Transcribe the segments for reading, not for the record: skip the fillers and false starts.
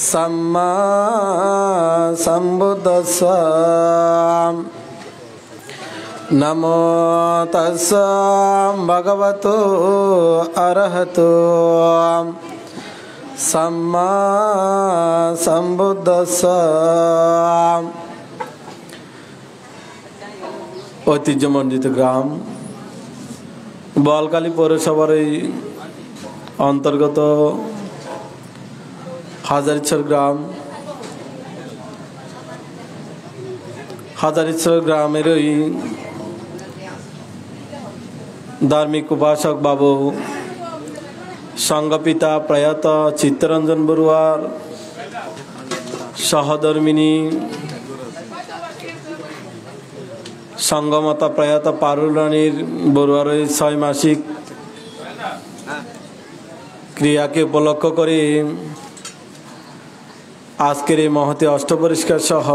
सम्मा सम्बुद्धस्स नमो तस्स भगवतो अरहतो सम्मा सम्बुद्धस्स। ঐতিহ্যমণ্ডিত গ্রাম বোয়ালখালী পৌরসভার এই অন্তর্গত হাজারীছড় গ্রাম, হাজারীছড় গ্রামের ওই ধার্মিক উপাসক বাবু সংঘপিতা প্রয়াত চিত্তরঞ্জন বড়ুয়ার সহধর্মিনী সংঘমাতা প্রয়াত পারুল রানীর বড়ুয়ার ওই 6 মাসিক ক্রিয়াকে উপলক্ষ করে আজকের এই মহতি অষ্টপরিষ্কার সহ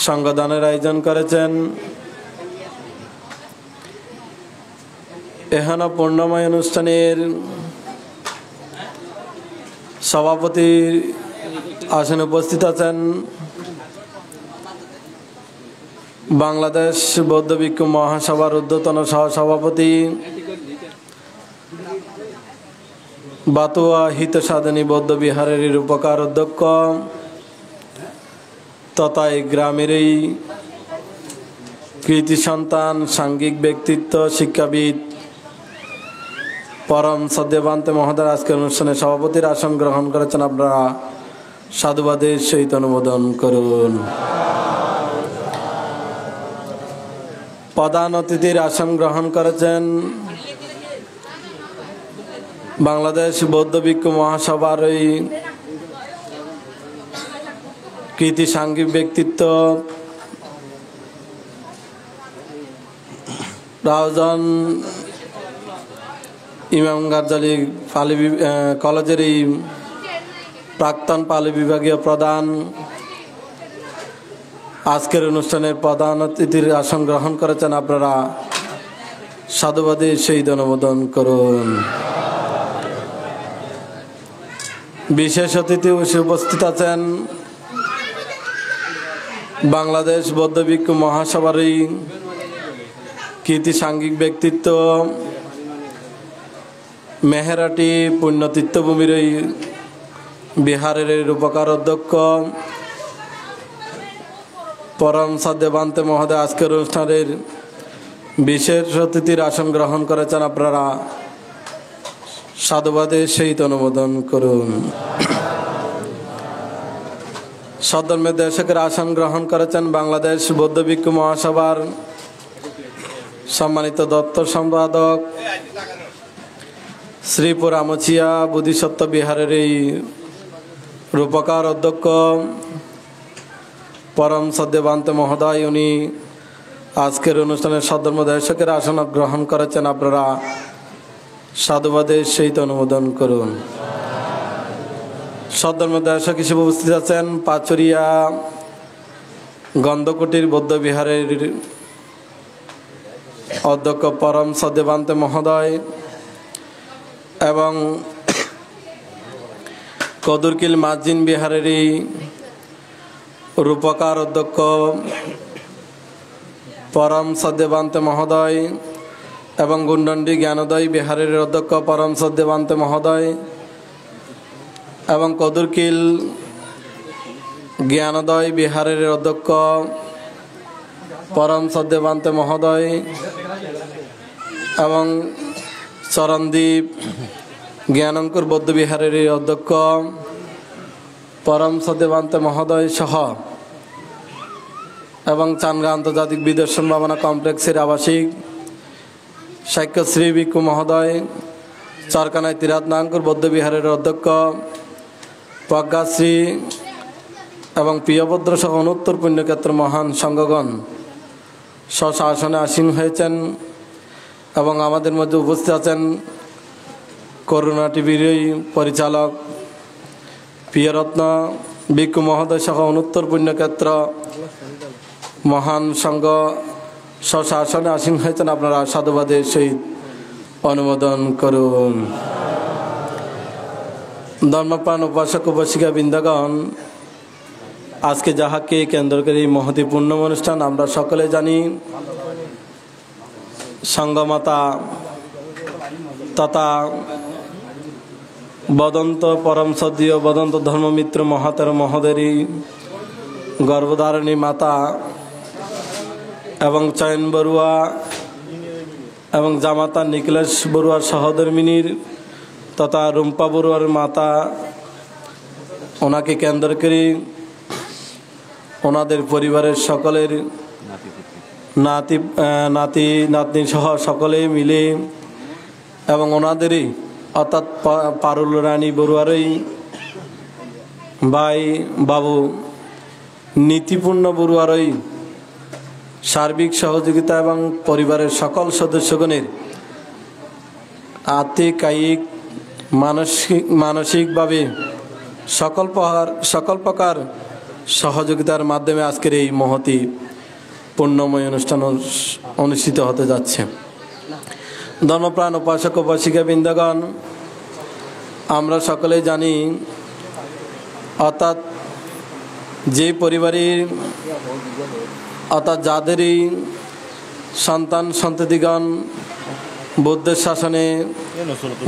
সংঘদানের আয়োজন করেছেন। এখানে পূর্ণময় অনুষ্ঠানের সভাপতির আসনে উপস্থিত আছেন বাংলাদেশ বৌদ্ধ ভিক্ষু মহাসভার ঊর্ধ্বতন সহসভাপতি বাতুয়া হিত সাধনী বৌদ্ধ বিহারের রূপকার অধ্যক্ষ তথা এই গ্রামের এই কৃতি সন্তান, সাংঘিক ব্যক্তিত্ব, শিক্ষাবিদ পরম সদ্যবান্তে মহোদয় আজকের অনুষ্ঠানে সভাপতির আসন গ্রহণ করেছেন। আপনারা সাধুবাদের সহিত অনুমোদন করুন। প্রধান অতিথির আসন গ্রহণ করেছেন বাংলাদেশ বৌদ্ধ ভিক্ষু মহাসভার ওই কৃতি সাংঘিক ব্যক্তিত্ব রাউজান ইমাম গাজ্জালি পালি কলেজের এই প্রাক্তন পালি বিভাগীয় প্রধান আজকের অনুষ্ঠানের প্রধান অতিথির আসন গ্রহণ করেছেন। আপনারা সাধুবাদের সহিত অনুমোদন করুন। বিশেষ অতিথি উপস্থিত আছেন বাংলাদেশ বৌদ্ধ ভিক্ষু মহাসভার কৃতি সাংঘিক ব্যক্তিত্ব মেহেরাটি পুণ্যতীর্থভূমির বিহারের রূপকার অধ্যক্ষ পরম সাধ্যবান্তে মহোদয় আজকের অনুষ্ঠানের বিশেষ অতিথির আসন গ্রহণ করেছেন। আপনারা সাধুবাদের সহিত অনুমোদন করুন। সদর্মের দর্শকের আসন গ্রহণ করেছেন বাংলাদেশ বৌদ্ধ ভিক্ষু মহাসভার সম্মানিত দপ্তর সম্পাদক শ্রীপুর আমচিয়া বোধিসত্ত্ব বিহারের এই রূপকার অধ্যক্ষ পরম সদ্যবান্তে মহোদয়। উনি আজকের অনুষ্ঠানের সদর্ম দর্শকের আসন গ্রহণ করেছেন। আপনারা সাধুবাদের সহিত অনুমোদন করুন। সদর্ম দর্শক হিসেবে উপস্থিত আছেন পাচুরিয়া গন্ধকুটির বৌদ্ধ বিহারের অধ্যক্ষ পরম সদ্যবান্তে মহোদয় এবং কদুরকিল মাজিন বিহারের রূপকার অধ্যক্ষ পরম সদ্যবান্তে মহোদয় এবং গুন্ডন্ডি জ্ঞানোদয় বিহারের অধ্যক্ষ পরম সদ্যবান্তে মহোদয় এবং কদুরকিল জ্ঞানোদয় বিহারের অধ্যক্ষ পরম সদ্যবান্তে মহোদয় এবং চরণদ্বীপ জ্ঞানঙ্কুর বৌদ্ধ বিহারের অধ্যক্ষ পরম সদ্যবান্তে মহোদয় সহ এবং চানগা আন্তর্জাতিক বিদর্শন ভাবনা কমপ্লেক্সের আবাসিক সাক্ষ্যশ্রী ভিক্ষু মহোদয়, চরকানায় তীরাথনাঙ্কুর বৌদ্ধ বিহারের অধ্যক্ষ প্রজ্ঞাশ্রী এবং প্রিয়ভদ্র সহ অনুত্তর পুণ্যক্ষেত্র মহান সংঘগণ স্বশাসনে আসীন হয়েছেন এবং আমাদের মধ্যে উপস্থিত আছেন করুণা টিভির পরিচালক প্রিয়রত্ন ভিক্ষু মহোদয় সহ অনুত্তর পুণ্যক্ষেত্র মহান সংঘ স্বশাসনে আসীন হয়েছেন। আপনারা সাধুবাদের সহিত অনুমোদন করুন। ধর্মপ্রাণ উপাসক উপাসিকা বৃন্দগণ, আজকে যাহাকে কেন্দ্র করে এই মহতি পূর্ণম অনুষ্ঠান আমরা সকলে জানি, সঙ্গমাতা তথা বদন্ত পরম সদীয় বদন্ত ধর্মমিত্র মহাতের মহোদরী গর্ভধারিণী মাতা এবং চয়ন বড়ুয়া এবং জামাতা নিখিলেশ বড়ুয়ার সহধর্মিনীর তথা রুম্পা বড়ুয়ার মাতা, ওনাকে কেন্দ্র করে ওনাদের পরিবারের সকলের নাতি নাতনি সহ সকলে মিলে এবং ওনাদেরই অর্থাৎ পারুল রানী বড়ুয়ারই ভাই বাবু নীতিপূর্ণ বড়ুয়ারই সার্বিক সহযোগিতা এবং পরিবারের সকল সদস্যগণের আর্থিক কায়িক মানসিকভাবে সকল প্রকার সহযোগিতার মাধ্যমে আজকের এই মহতি পুণ্যময় অনুষ্ঠান অনুষ্ঠিত হতে যাচ্ছে। ধর্মপ্রাণ উপাসক উপাসিকা বৃন্দগণ, আমরা সকলে জানি, অর্থাৎ যে পরিবারের অর্থাৎ যাদেরই সন্তান সন্ততিগণ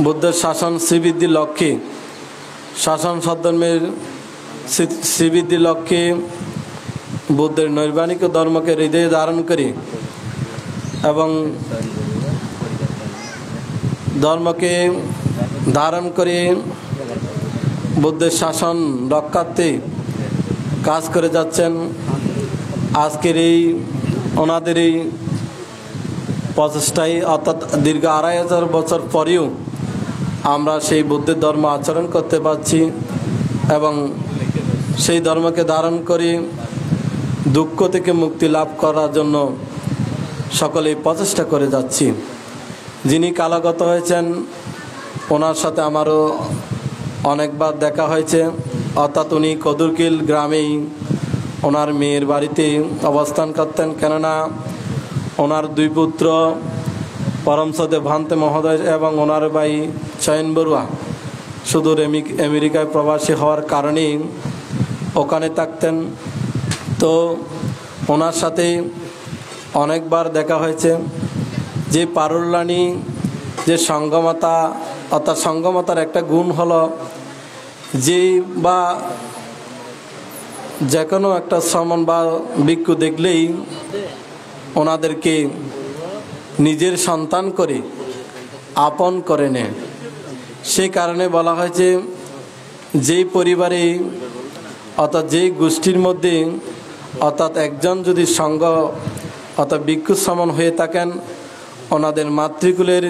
বুদ্ধের শাসন শ্রীবৃদ্ধির লক্ষ্যে শাসন সদ্ধর্মের শ্রীবৃদ্ধির লক্ষ্যে বুদ্ধের নৈর্বাণিক ধর্মকে হৃদয়ে ধারণ করে এবং ধর্মকে ধারণ করে বুদ্ধের শাসন রক্ষার্থে কাজ করে যাচ্ছেন। আজকের এই ওনাদের এই প্রচেষ্টায় অর্থাৎ দীর্ঘ 2500 বছর পরেও আমরা সেই বুদ্ধের ধর্ম আচরণ করতে পারছি এবং সেই ধর্মকে ধারণ করে দুঃখ থেকে মুক্তি লাভ করার জন্য সকলেই প্রচেষ্টা করে যাচ্ছি। যিনি কালাগত হয়েছেন ওনার সাথে আমারও অনেকবার দেখা হয়েছে, অর্থাৎ উনি কদুরকিল গ্রামেই ওনার মেয়ের বাড়িতে অবস্থান করতেন। কেননা ওনার দুই পুত্র পরমসদে ভান্তে মহোদয় এবং ওনার ভাই চয়ন বড়ুয়া সুদূর আমেরিকায় প্রবাসী হওয়ার কারণেই ওখানে থাকতেন। তো ওনার সাথে অনেকবার দেখা হয়েছে। যে পারুল্লানি যে সঙ্গমাতা, অর্থাৎ সঙ্গমাতার একটা গুণ হলো যে বা যে কোনো একটা শ্রমণ বা ভিক্ষু দেখলেই ওনাদেরকে নিজের সন্তান করে আপন করে নেয়। সেই কারণে বলা হয়েছে যেই পরিবারে অর্থাৎ যেই গোষ্ঠীর মধ্যে অর্থাৎ একজন যদি সঙ্গ অর্থাৎ ভিক্ষু শ্রমণ হয়ে থাকেন, ওনাদের মাতৃকুলের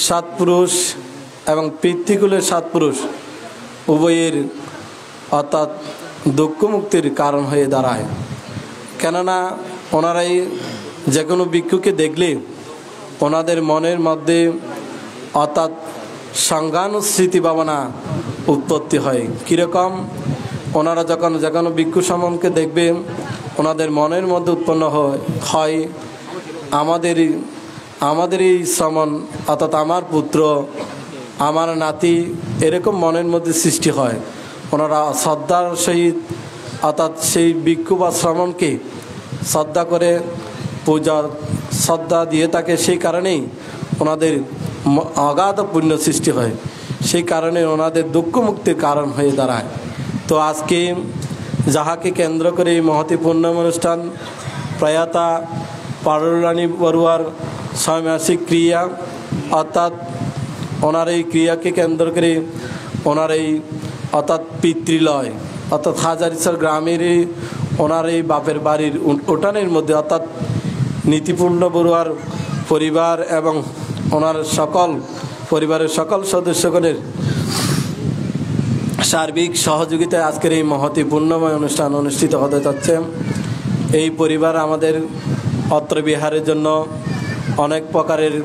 7 পুরুষ এবং পিতৃকুলের 7 পুরুষ উভয়ের অর্থাৎ দুঃখ মুক্তির কারণ হয়ে দাঁড়ায়। কেননা ওনারাই যে কোনো ভিক্ষুকে দেখলে ওনাদের মনের মধ্যে অর্থাৎ সংজ্ঞানুস্মৃতি ভাবনা উৎপত্তি হয়। কীরকম? ওনারা যখন যে কোনো ভিক্ষু সমনকে দেখবে ওনাদের মনের মধ্যে উৎপন্ন হয় আমাদের এই শ্রমণ অর্থাৎ আমার পুত্র, আমার নাতি, এরকম মনের মধ্যে সৃষ্টি হয়। ওনারা শ্রদ্ধার সহিত অর্থাৎ সেই ভিক্ষু বা শ্রমণকে শ্রদ্ধা করে পূজার শ্রদ্ধা দিয়ে থাকে। সেই কারণেই ওনাদের অগাধ পুণ্য সৃষ্টি হয়। সেই কারণে ওনাদের দুঃখ মুক্তির কারণ হয়ে দাঁড়ায়। তো আজকে যাহাকে কেন্দ্র করে এই মহতি পূর্ণম অনুষ্ঠান প্রয়াতা পারুল রানী বড়ুয়ার ষান্মাসিক ক্রিয়া, অর্থাৎ ওনার এই ক্রিয়াকে কেন্দ্র করে ওনার এই অর্থাৎ পিতৃলয় অর্থাৎ হাজারিসর গ্রামের ওনার এই বাপের বাড়ির উঠানের মধ্যে অর্থাৎ নীতিপূর্ণ বড়ুয়ার পরিবার এবং ওনার পরিবারের সকল সদস্যগণের সার্বিক সহযোগিতায় আজকের এই মহতি পূর্ণময় অনুষ্ঠান অনুষ্ঠিত হতে যাচ্ছে। এই পরিবার আমাদের অত্র বিহারের জন্য অনেক প্রকারের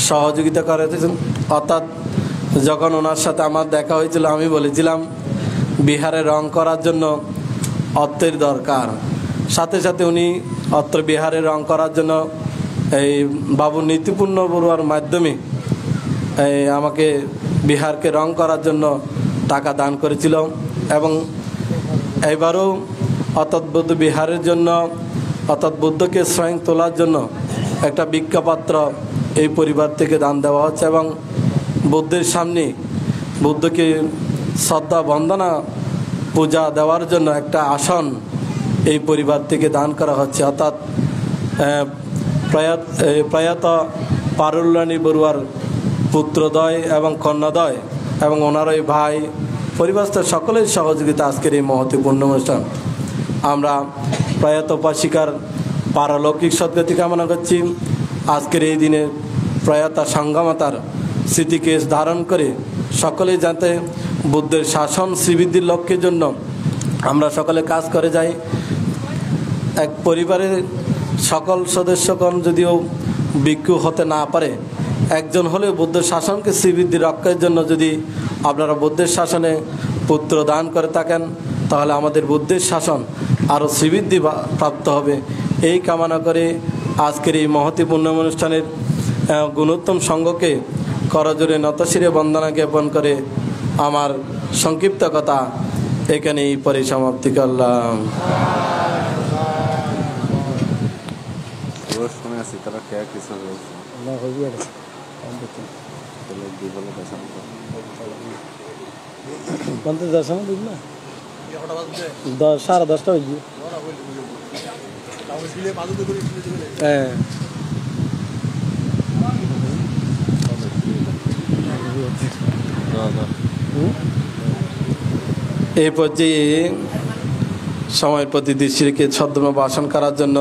সহযোগিতা করেছেন। অর্থাৎ যখন ওনার সাথে আমার দেখা হয়েছিল আমি বলেছিলাম বিহারে রং করার জন্য অর্থের দরকার। সাথে সাথে উনি অত্র বিহারে রং করার জন্য এই বাবু নীতিপূর্ণ বড়ুয়ার মাধ্যমে আমাকে বিহারকে রং করার জন্য টাকা দান করেছিল এবং এবারও অর্থাৎ বুদ্ধ বিহারের জন্য অর্থাৎ বুদ্ধকে স্বয়ং তোলার জন্য একটা ভিক্ষাপাত্র এই পরিবার থেকে দান দেওয়া হচ্ছে এবং বুদ্ধের সামনে বুদ্ধকে শ্রদ্ধা বন্দনা পূজা দেওয়ার জন্য একটা আসন এই পরিবার থেকে দান করা হচ্ছে। অর্থাৎ প্রয়াত পারুল্লানী বড়ুয়ার পুত্রদ্বয় এবং কন্যাদ্বয় এবং ওনারই ভাই পরিবারস্থ সকলের সহযোগিতা আজকের এই মহত্বপূর্ণ অনুষ্ঠান। আমরা প্রয়াত উপাসিকার পারলৌকিক সদ্গতি কামনা করছি। আজকের এই দিনে প্রয়াত সংঘমাতার স্মৃতিকে ধারণ করে সকলেই যাতে বুদ্ধের শাসন শ্রীবৃদ্ধির লক্ষ্যের জন্য আমরা সকলে কাজ করে যাই। এক পরিবারের সকল সদস্যগণ যদিও ভিক্ষু হতে না পারে, একজন হলেও বুদ্ধের শাসনকে শ্রীবৃদ্ধি রক্ষার জন্য যদি আপনারা বুদ্ধের শাসনে পুত্র দান করে থাকেন তাহলে আমাদের বুদ্ধের শাসন আরও শ্রীবৃদ্ধি প্রাপ্ত হবে। এই কামনা করে আজকের এই মহত্বপূর্ণ অনুষ্ঠানের গুণোত্তম সংঘকে করজোড়ে নতশিরে বন্দনা জ্ঞাপন করে আমার সংক্ষিপ্ত কথা এখানেই পরিসমাপ্তি করলাম। সাড়ে 10টা হয়ে হ্যাঁ এই পর্যায়ে সময়ের প্রতি দৃষ্টি রেখে ছদ্ম ভাষণ করার জন্য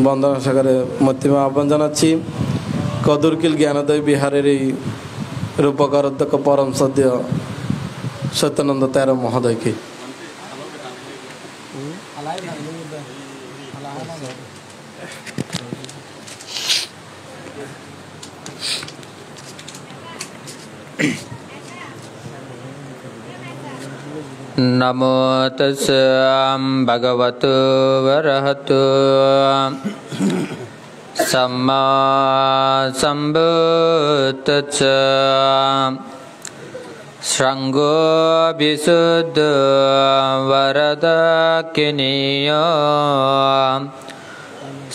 বন্দনা সাগরে মধ্যমা আহ্বান জানাচ্ছি কদরকিল জ্ঞানোদয় বিহারের এই রূপকার অধ্যক্ষ পরম সদ্য সত্যানন্দ তেরো মহোদয়কে। नमो तस्सै भगवतो वरहतो सम्मा सम्बुद्धास्सै शृङ्गो विशुद्धो वरदकिनीयो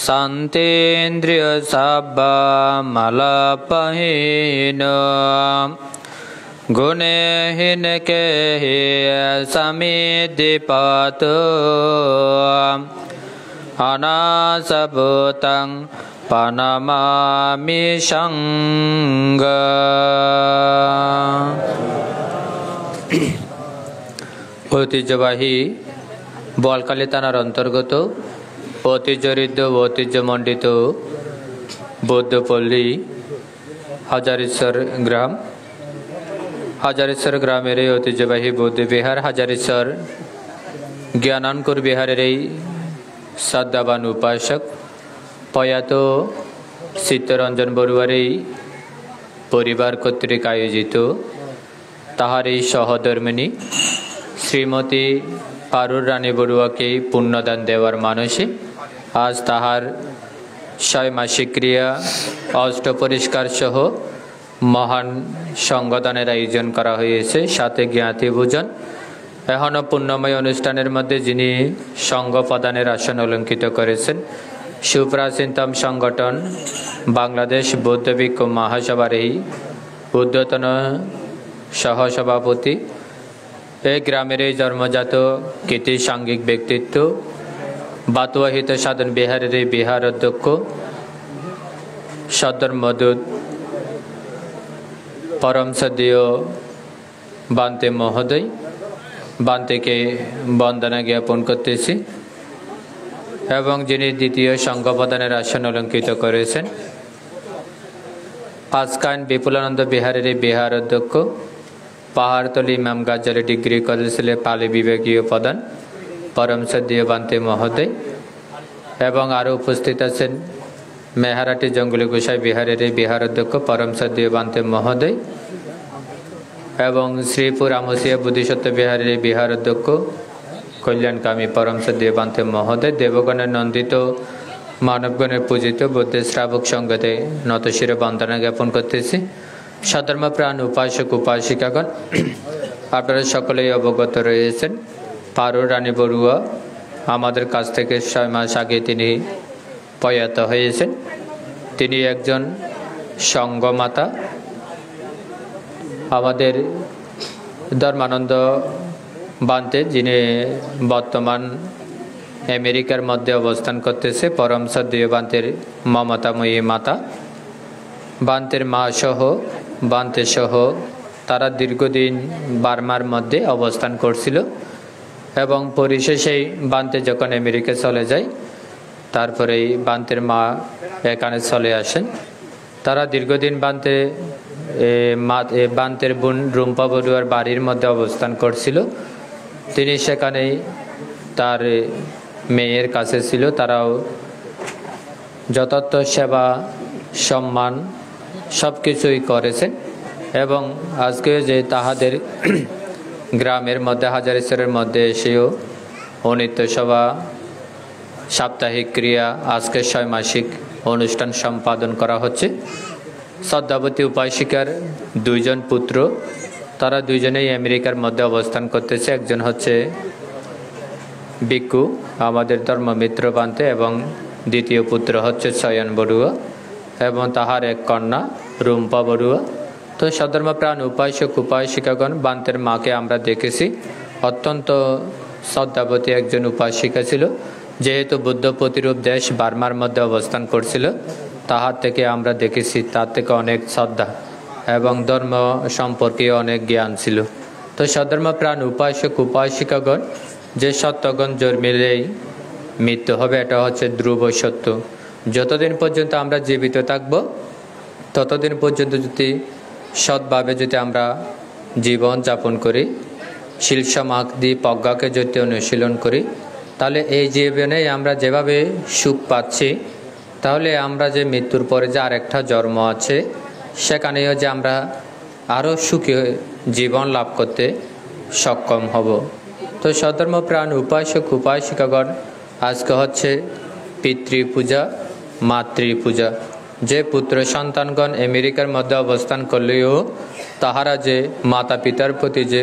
शान्तेन्द्रिय सब्बमलपहीनो गुणहीन के ही समिधिपातो अनासभूतं प्रणमामि संघ। ঐতিহ্যবাহী বলকালী থানার অন্তর্গত ঐতিহ্যঋদ্ধ ঐতিহ্যমণ্ডিত বৌদ্ধপল্লী হাজারেশ্বর গ্রাম। হাজারেশ্বর গ্রামের এই ঐতিহ্যবাহী বৌদ্ধ বিহার হাজারেশ্বর জ্ঞানানকুর বিহারের এই শ্রদ্ধাবান উপাসক প্রয়াত চিত্তরঞ্জন বড়ুয়ার এই পরিবার কর্তৃক আয়োজিত তাহার এই সহধর্মিণী শ্রীমতী পারুল রানী বড়ুয়াকে পুণ্যদান দেওয়ার মানসে আজ তাহার 6 মাসিক ক্রিয়া অষ্ট পরিষ্কার সহ মহান সংগঠনের আয়োজন করা হয়েছে, সাথে জ্ঞাতি ভোজন। এখনও পুণ্যময় অনুষ্ঠানের মধ্যে যিনি সংঘ প্রদানের আসন অলঙ্কিত করেছেন সুপ্রাচীনতম সংগঠন বাংলাদেশ বৌদ্ধ ভিক্ষু মহাসভার এই ঊর্ধ্বতন সহসভাপতি, এই গ্রামের এই জন্মজাত কৃতি সাংঘিক ব্যক্তিত্ব বাতুয়াহিত সাধন বিহারের এই বিহার অধ্যক্ষ সদর মদুদ পরম সদীয় বান্তে মহোদয়, বান্তেকে বন্দনা জ্ঞাপন করতেছি এবং যিনি দ্বিতীয় সংঘ প্রদানের আসন অলঙ্কিত করেছেন আজকান বিপুলানন্দ বিহারের বিহার অধ্যক্ষ পাহাড়তলি ইমাম গাজ্জালি ডিগ্রি কলেজে পালি বিভাগীয় প্রধান পরম সদীয় বান্তে মহোদয় এবং আরও উপস্থিত আছেন মেহারাটি জঙ্গলি গোসাই বিহারের বিহার অধ্যক্ষ পরম সদীয় বান্তে মহোদয় এবং শ্রীপুর আমসিয়া বুদ্ধিসত্ত্ব বিহারের বিহার অধ্যক্ষ কল্যাণকামী পরম সদীয় বান্তে মহোদয়, দেবগণের নন্দিত মানবগণের পূজিত বুদ্ধের শ্রাবক সঙ্গতে নতশিরে বন্দনা জ্ঞাপন করতেছি। সধর্মপ্রাণ উপাসক উপাসিকাগণ, আপনারা সকলেই অবগত রয়েছেন পারো রানী বড়ুয়া আমাদের কাছ থেকে 6 মাস আগে তিনি প্রয়াত হয়েছেন। তিনি একজন সঙ্গমাতা। আমাদের ধর্মানন্দ বান্তে, যিনি বর্তমান আমেরিকার মধ্যে অবস্থান করতেছে, পরম শ্রদ্ধেয় বান্তের মমতাময়ী মাতা, বান্তের মা সহ বান্তে সহ তারা দীর্ঘদিন বার্মার মধ্যে অবস্থান করছিল এবং পরিশেষেই বান্তে যখন আমেরিকা চলে যায়, তারপরেই বান্তের মা এখানে চলে আসেন। তারা দীর্ঘদিন বান্তের বোন রুম্পা বড়ুয়ার বাড়ির মধ্যে অবস্থান করছিল। তিনি সেখানেই তার মেয়ের কাছে ছিল। তারাও যথার্থ সেবা সম্মান সব কিছুই করেছেন এবং আজকে যে তাহাদের গ্রামের মধ্যে হাজারীশ্বরের মধ্যে এসেও অনিত্য সভা, সাপ্তাহিক ক্রিয়া, আজকে 6 মাসিক অনুষ্ঠান সম্পাদন করা হচ্ছে। শ্রদ্ধাবতী উপাসিকার 2 জন পুত্র, তারা 2 জনেই আমেরিকার মধ্যে অবস্থান করতেছে। একজন হচ্ছে বিকু, আমাদের ধর্মমিত্র বান্তে, এবং দ্বিতীয় পুত্র হচ্ছে চয়ন বড়ুয়া এবং তাহার এক কন্যা রুম্পা বড়ুয়া। তো সধর্মপ্রাণ উপাসক উপাসিকাগণ, বান্তের মাকে আমরা দেখেছি অত্যন্ত শ্রদ্ধাবতী একজন উপাসিকা ছিল। যেহেতু বুদ্ধ প্রতিরূপ দেশ বার্মার মধ্যে অবস্থান করছিল, তাহার থেকে আমরা দেখেছি তার থেকে অনেক শ্রদ্ধা এবং ধর্ম সম্পর্কে অনেক জ্ঞান ছিল। তো সধর্মপ্রাণ উপাসক উপাসিকাগণ, যে সত্যগণ জন্মিলেই মৃত্যু হবে, এটা হচ্ছে ধ্রুব সত্য। যতদিন পর্যন্ত আমরা জীবিত থাকব, ততদিন পর্যন্ত যদি সৎভাবে যদি আমরা জীবন যাপন করি, শীল সমাধি প্রজ্ঞাকে যদি অনুশীলন করি, তাহলে এই জীবনে আমরা যেভাবে সুখ পাচ্ছি, তাহলে আমরা যে মৃত্যুর পরে যে আরেকটা জন্ম আছে, সেখানেও যে আমরা আরও সুখী জীবন লাভ করতে সক্ষম হব। তো সধর্মপ্রাণ উপাসক উপাসিকাগণ, আজকে হচ্ছে পিতৃপূজা, মাতৃপূজা। যে পুত্র সন্তানগণ আমেরিকার মধ্যে অবস্থান করলেও তাহারা যে মাতা পিতার প্রতি যে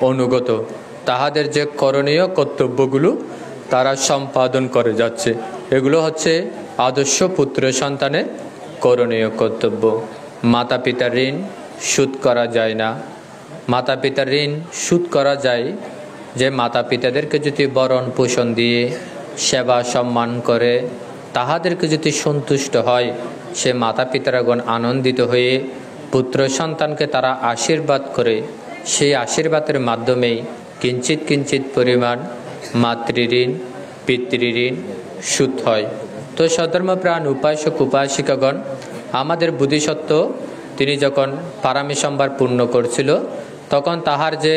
অনুগত, তাহাদের যে করণীয় কর্তব্যগুলো তারা সম্পাদন করে যাচ্ছে, এগুলো হচ্ছে আদর্শ পুত্র সন্তানের করণীয় কর্তব্য। মাতা পিতার ঋণ শোধ করা যায় না। মাতা পিতার ঋণ শোধ করা যায় যে মাতা পিতাদেরকে যদি বরণ পোষণ দিয়ে সেবা সম্মান করে, তাহাদেরকে যদি সন্তুষ্ট হয়, সে মাতা পিতারাগণ আনন্দিত হয়ে পুত্র সন্তানকে তারা আশীর্বাদ করে, সেই আশীর্বাদের মাধ্যমেই কিঞ্চিত কিঞ্চিত পরিমাণ মাতৃঋণ পিতৃঋণ শোধ হয়। তো সধর্মপ্রাণ উপাসক উপাসিকাগণ, আমাদের বোধিসত্ত্ব তিনি যখন পারামি সম্ভার পূর্ণ করছিল, তখন তাহার যে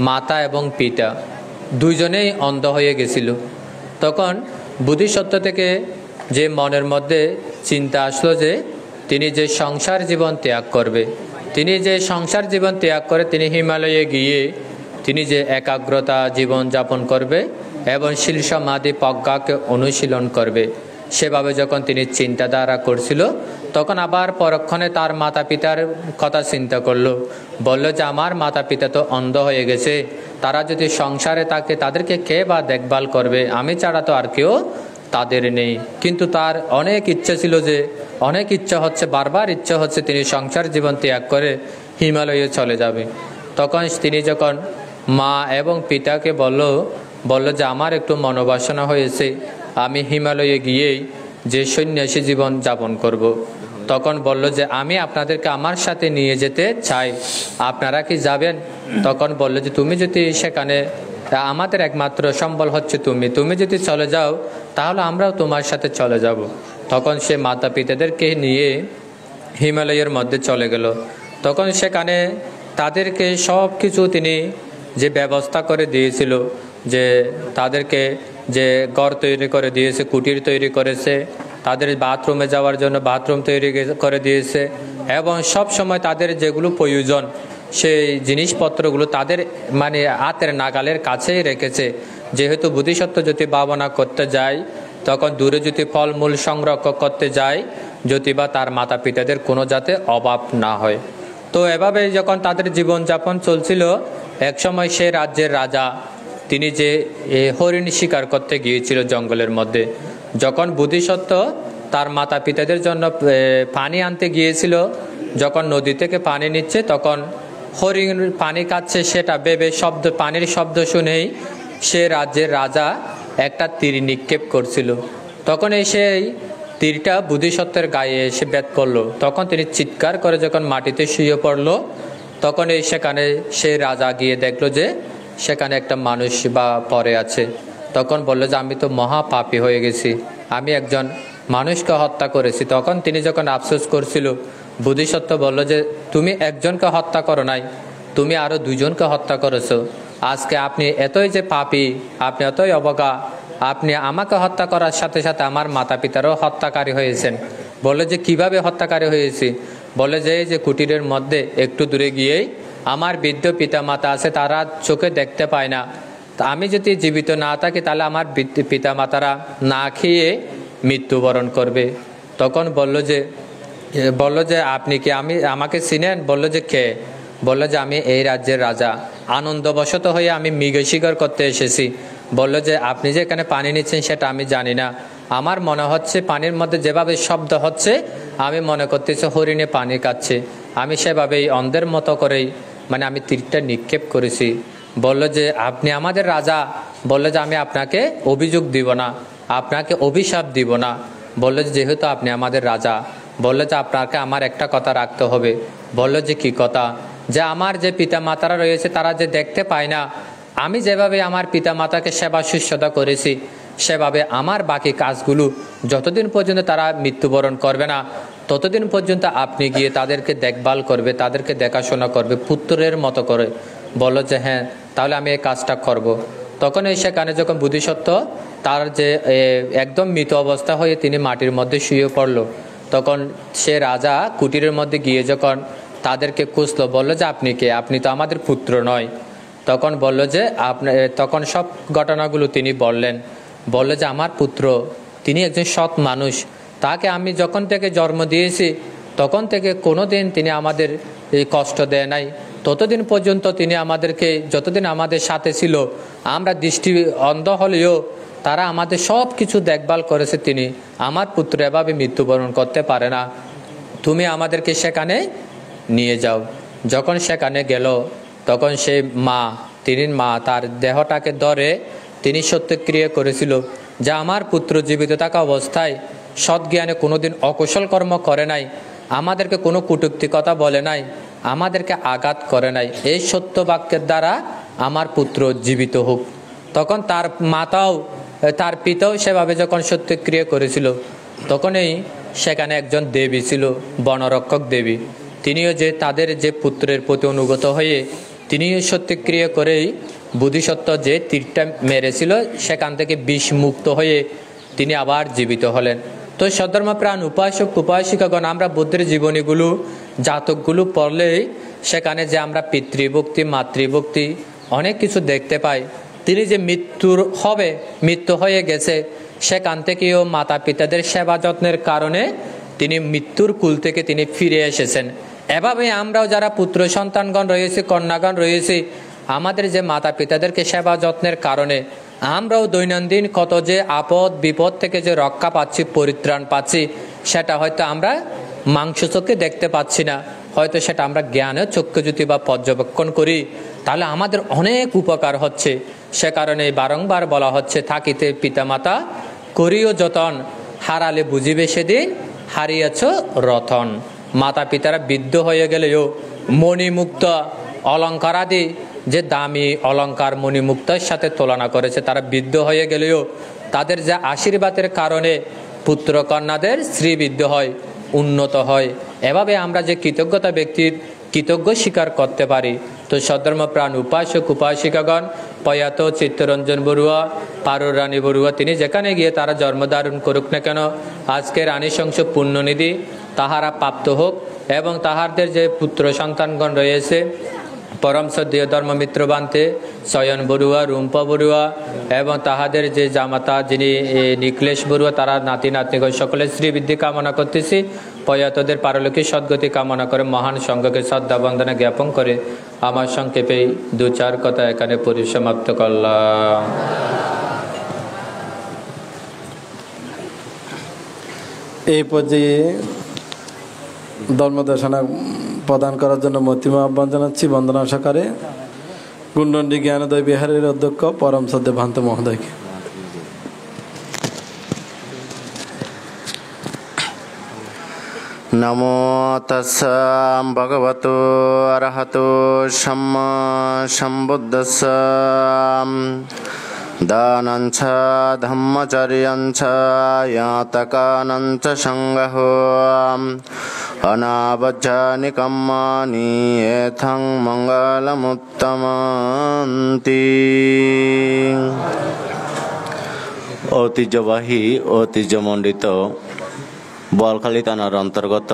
মাতা এবং পিতা 2 জনেই অন্ধ হয়ে গেছিল। তখন বোধিসত্ত্ব থেকে যে মনের মধ্যে চিন্তা আসলো যে তিনি যে সংসার জীবন ত্যাগ করবে, তিনি যে সংসার জীবন ত্যাগ করে তিনি হিমালয়ে গিয়ে তিনি যে একাগ্রতা জীবন যাপন করবে এবং শীল সমাধি প্রজ্ঞাকে অনুশীলন করবে, সেভাবে যখন তিনি চিন্তাধারা করছিল, তখন আবার পরক্ষণে তার মাতা পিতার কথা চিন্তা করলো। বলল যে আমার মাতা পিতা তো অন্ধ হয়ে গেছে, তারা যদি সংসারে থাকে তাদেরকে কে বা দেখভাল করবে, আমি ছাড়া তো আর কেউ তাদের নেই। কিন্তু তার অনেক ইচ্ছা ছিল, যে অনেক ইচ্ছা হচ্ছে, বারবার ইচ্ছা হচ্ছে তিনি সংসার জীবন ত্যাগ করে হিমালয়ে চলে যাবে। তখন তিনি যখন মা এবং পিতাকে বলল যে আমার একটু মনোবাসনা হয়েছে, আমি হিমালয়ে গিয়েই যে সন্ন্যাসী জীবন যাপন করব। তখন বলল যে আমি আপনাদেরকে আমার সাথে নিয়ে যেতে চাই, আপনারা কি যাবেন? তখন বলল যে তুমি যদি সেখানে, আমাদের একমাত্র সম্বল হচ্ছে তুমি যদি চলে যাও, তাহলে আমরাও তোমার সাথে চলে যাব। তখন সে মাতা পিতাদেরকে নিয়ে হিমালয়ের মধ্যে চলে গেল। তখন সেখানে তাদেরকে সব কিছু তিনি যে ব্যবস্থা করে দিয়েছিল, যে তাদেরকে যে ঘর তৈরি করে দিয়েছে, কুটির তৈরি করেছে, তাদের বাথরুমে যাওয়ার জন্য বাথরুম তৈরি করে দিয়েছে, এবং সব সময় তাদের যেগুলো প্রয়োজন সেই জিনিসপত্রগুলো তাদের মানে হাতের নাগালের কাছেই রেখেছে। যেহেতু বোধিসত্ত্ব যদি ভাবনা করতে যায়, তখন দূরে যদি ফলমূল সংরক্ষণ করতে যায়, যদি বা তার মাতা পিতাদের কোনো যাতে অভাব না হয়। তো এভাবে যখন তাদের জীবনযাপন চলছিল, একসময় সে রাজ্যের রাজা তিনি যে হরিণ শিকার করতে গিয়েছিল জঙ্গলের মধ্যে, যখন বোধিসত্ত্ব তার মাতা পিতাদের জন্য পানি আনতে গিয়েছিল, যখন নদী থেকে পানি নিচ্ছে তখন হরিণ পানি খাচ্ছে, সেটা ভেবে পানির শব্দ শুনেই সে রাজ্যের রাজা একটা তীর নিক্ষেপ করছিল। তখন সেই তীরটা বোধিসত্ত্বের গায়ে এসে ভেদ করলো। তখন তিনি চিৎকার করে যখন মাটিতে শুয়ে পড়লো, তখন সেখানে সেই রাজা গিয়ে দেখলো যে সেখানে একটা মানুষ বা পড়ে আছে। তখন বললো যে আমি তো মহা পাপী হয়ে গেছি, আমি একজন মানুষকে হত্যা করেছি। তখন তিনি যখন আফসোস করছিল, বোধিসত্ত্ব বলল যে তুমি একজনকে হত্যা করো নাই, তুমি আরো দুজনকে হত্যা করেছো। আজকে আপনি এতই যে পাপী, আপনি এতই অবজ্ঞা, আপনি আমাকে হত্যা করার সাথে সাথে আমার মাতা পিতারও হত্যাকারী হয়েছেন। বলে যে কিভাবে হত্যাকারী হয়েছি? বলে যে কুটিরের মধ্যে একটু দূরে গিয়েই আমার বৃদ্ধ পিতা মাতা আছে, তারা চোখে দেখতে পায় না। আমি যদি জীবিত না থাকি তাহলে আমার পিতা মাতারা না খেয়ে মৃত্যুবরণ করবে। তখন বলল যে আপনি কি আমাকে চিনেন? বলল যে কে? বলল যে আমি এই রাজ্যের রাজা, আনন্দবশত হয়ে আমি মৃগ শিকার করতে এসেছি। বলল যে আপনি যে এখানে পানি নিচ্ছেন সেটা আমি জানি না, আমার মনে হচ্ছে পানির মধ্যে যেভাবে শব্দ হচ্ছে আমি মনে করতেছি হরিণে পানি খাচ্ছে। আমি সেভাবেই অন্ধের মতো করেই আমি তীরটা নিক্ষেপ করেছি। বলল যে আপনি আমাদের রাজা। বলল যে আমি আপনাকে অভিযোগ দিব না, আপনাকে অভিশাপ দিব না। বলল যে যেহেতু আপনি আমাদের রাজা, বলল যে আপনাকে আমার একটা কথা রাখতে হবে। বলল যে কি কথা? যে আমার যে পিতা মাতারা রয়েছে তারা যে দেখতে পায় না, আমি যেভাবে আমার পিতা মাতাকে সেবা শুশ্রূষা করেছি সেভাবে আমার বাকি কাজগুলো যতদিন পর্যন্ত তারা মৃত্যুবরণ করবে না ততদিন পর্যন্ত আপনি গিয়ে তাদেরকে দেখভাল করবে, তাদেরকে দেখাশোনা করবে পুত্রের মতো করে। বলল যে হ্যাঁ, তাহলে আমি এই কাজটা করব। তখন সেখানে যখন বোধিসত্ত্ব তার যে একদম মৃত অবস্থা হয়ে তিনি মাটির মধ্যে শুয়ে পড়ল, তখন সে রাজা কুটিরের মধ্যে গিয়ে যখন তাদেরকে খুঁজলো, বলল যে আপনি কে? আপনি তো আমাদের পুত্র নয়। তখন বলল যে তখন সব ঘটনাগুলো তিনি বললেন। বলল যে আমার পুত্র, তিনি একজন সৎ মানুষ, তাকে আমি যখন থেকে জন্ম দিয়েছি তখন থেকে কোনোদিন তিনি আমাদের এই কষ্ট দেয় নাই। ততদিন পর্যন্ত তিনি আমাদেরকে, যতদিন আমাদের সাথে ছিল, আমরা দৃষ্টি অন্ধ হলেও তারা আমাদের সব কিছু দেখভাল করেছে। তিনি আমার পুত্র এভাবে মৃত্যুবরণ করতে পারে না, তুমি আমাদেরকে সেখানে নিয়ে যাও। যখন সেখানে গেল তখন সেই মা তার দেহটাকে ধরে তিনি সত্যক্রিয়া করেছিল যে আমার পুত্র জীবিত থাকা অবস্থায় সৎজ্ঞানে কোনোদিন অকুশল কর্ম করে নাই, আমাদেরকে কোনো কটূক্তি কথা বলে নাই, আমাদেরকে আঘাত করে নাই, এই সত্য বাক্যের দ্বারা আমার পুত্র জীবিত হোক। তখন তার মাতাও তার পিতাও সেভাবে যখন সত্যক্রিয়া করেছিল, তখনই সেখানে একজন দেবী ছিল, বনরক্ষক দেবী। তিনিও যে তাদের যে পুত্রের প্রতি অনুগত হয়ে তিনিও সত্যক্রিয়া করেই বোধিসত্ত্ব যে তীরটা মেরেছিল সেখান থেকে বিষ মুক্ত হয়ে তিনি আবার জীবিত হলেন। তো সধর্মপ্রাণ উপাসক উপাসিকাগণ, আমরা বুদ্ধের জীবনীগুলো জাতকগুলো পড়লেই সেখানে যে আমরা পিতৃভক্তি মাতৃভক্তি অনেক কিছু দেখতে পাই। তিনি যে মৃত্যু হয়ে গেছে, সেখান থেকেও মাতা পিতাদের সেবা যত্নের কারণে তিনি মৃত্যুর কুল থেকে তিনি ফিরে এসেছেন। এভাবে আমরাও যারা পুত্র সন্তানগণ রয়েছে, কন্যাগণ রয়েছে, আমাদের যে মাতা পিতাদেরকে সেবা যত্নের কারণে আমরাও দৈনন্দিন কত যে আপদ বিপদ থেকে যে রক্ষা পাচ্ছি, পরিত্রাণ পাচ্ছি, সেটা হয়তো আমরা মাংস চোখে দেখতে পাচ্ছি না, হয়তো সেটা আমরা জ্ঞানের চক্ষু জ্যোতি বা পর্যবেক্ষণ করি, তাহলে আমাদের অনেক উপকার হচ্ছে। সে কারণে বারংবার বলা হচ্ছে, থাকিতে পিতামাতা করিও যতন, হারালে বুঝিবে সেদিন হারিয়েছ রতন। মাতা পিতারা বৃদ্ধ হয়ে গেলেও মণিমুক্ত অলঙ্কারাদি যে দামি অলঙ্কার মণিমুক্তের সাথে তুলনা করেছে, তারা বৃদ্ধ হয়ে গেলেও তাদের যে আশীর্বাদের কারণে পুত্র কন্যাদের শ্রীবৃদ্ধ হয়, উন্নত হয়। এভাবে আমরা যে কৃতজ্ঞতা ব্যক্তির কৃতজ্ঞ স্বীকার করতে পারি। তো সধর্মপ্রাণ উপাসক উপাসিকাগণ, প্রয়াত চিত্তরঞ্জন বড়ুয়া, পারুর রানী বড়ুয়া, তিনি যেখানে গিয়ে তারা জন্মধারণ করুক না কেন, আজকে রানী সংস পুণ্যনিধি তাহারা প্রাপ্ত হোক এবং তাহাদের যে পুত্র সন্তানগণ রয়েছে, পরম শ্রদ্ধেয় ধর্মমিত্র বান্তে শয়ন বড়ুয়া, রুম্পা বড়ুয়া এবং তাহাদের যে জামাতা যিনি নিকলেশ বড়ুয়া, তারা নাতি নাতনিগণ সকলের শ্রীবৃদ্ধি কামনা করতেছি। প্রয়াতদের পারলৌকিক সদ্গতি কামনা করে মহান সংঘকে শ্রদ্ধা বন্দনা জ্ঞাপন করে আমার সংক্ষেপে 2-4 কথা এখানে পরিসমাপ্ত করলাম। এই পর্যায়ে ধর্মদেশনা প্রদান করার জন্য মতিমা আহ্বান জানাচ্ছি বন্দনা সহকারে গুন্ডন্ডি জ্ঞানোদয় বিহারের অধ্যক্ষ পরম শ্রদ্ধেয় ভান্ত মহোদয়কে। নমো তস্সা ভগবতো অরহতো সম্মা সম্বুদ্ধস্সা দানঞ্চ ধম্মচর্যঞ্চ ইয়াতকানঞ্চ সংগহো অনাবজ্জানি কম্মানি এথং মঙ্গলমুত্তমন্তি। ঐতিহ্যবাহী ঐতিহ্যমণ্ডিত বলখালী থানার অন্তর্গত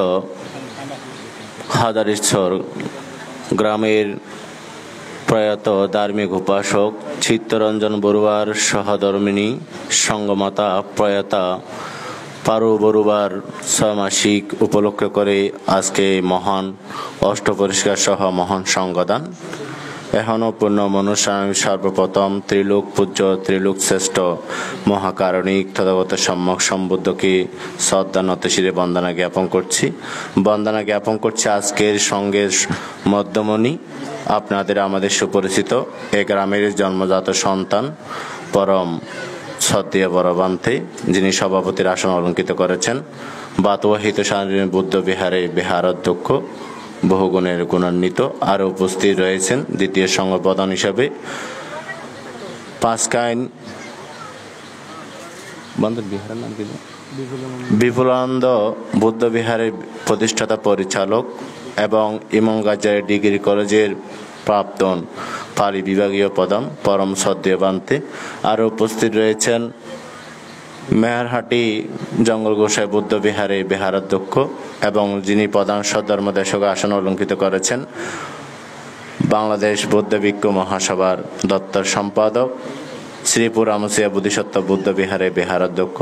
হাজারীশ্বর গ্রামের প্রয়াত ধার্মিক উপাসক চিত্তরঞ্জন বড়ুয়ার সহধর্মিণী সঙ্গমাতা প্রয়াতা পারু বড়ুয়ার 6 মাসিক উপলক্ষ করে আজকে মহান অষ্টপরিষ্কার সহ মহান সঙ্গদান। এখনও পূর্ণ মনুষ্যান সর্বপ্রথম ত্রিলোক পূজ্য ত্রিলোক শ্রেষ্ঠ মহাকারণিক তথাগত সম্যক সম্বুদ্ধকে শ্রদ্ধা নতশিরে বন্দনা জ্ঞাপন করছি আজকের সঙ্গের মধ্যমণি আপনাদের আমাদের সুপরিচিত এ গ্রামের জন্মজাত সন্তান পরম শ্রদ্ধেয় বড়বান্তে, যিনি সভাপতির আসন অলঙ্কিত করেছেন, বাতওয়াহিত সারণী বুদ্ধ বিহারে বিহার অধ্যক্ষ বহুগুণের গুণান্বিত। আরও উপস্থিত রয়েছেন দ্বিতীয় সংঘ প্রধান হিসাবে পাঁচকাইন বিপুলানন্দ বুদ্ধ বিহারের প্রতিষ্ঠাতা পরিচালক এবং ইমামগাজ্জার ডিগ্রি কলেজের প্রাক্তন পালি বিভাগীয় প্রধান পরম শ্রদ্ধেয় বান্তে। আরও উপস্থিত রয়েছেন মেহেরহাটি জঙ্গল গোসাই বুদ্ধ বিহারে বিহার অধ্যক্ষ এবং যিনি প্রধান সদ্ধর্মদেশক আসন অলঙ্কিত করেছেন বাংলাদেশ বৌদ্ধ ভিক্ষু মহাসভার দপ্তর সম্পাদক শ্রীপুর আমসিয়া বোধিসত্ত্ব বুদ্ধ বিহারে বিহার অধ্যক্ষ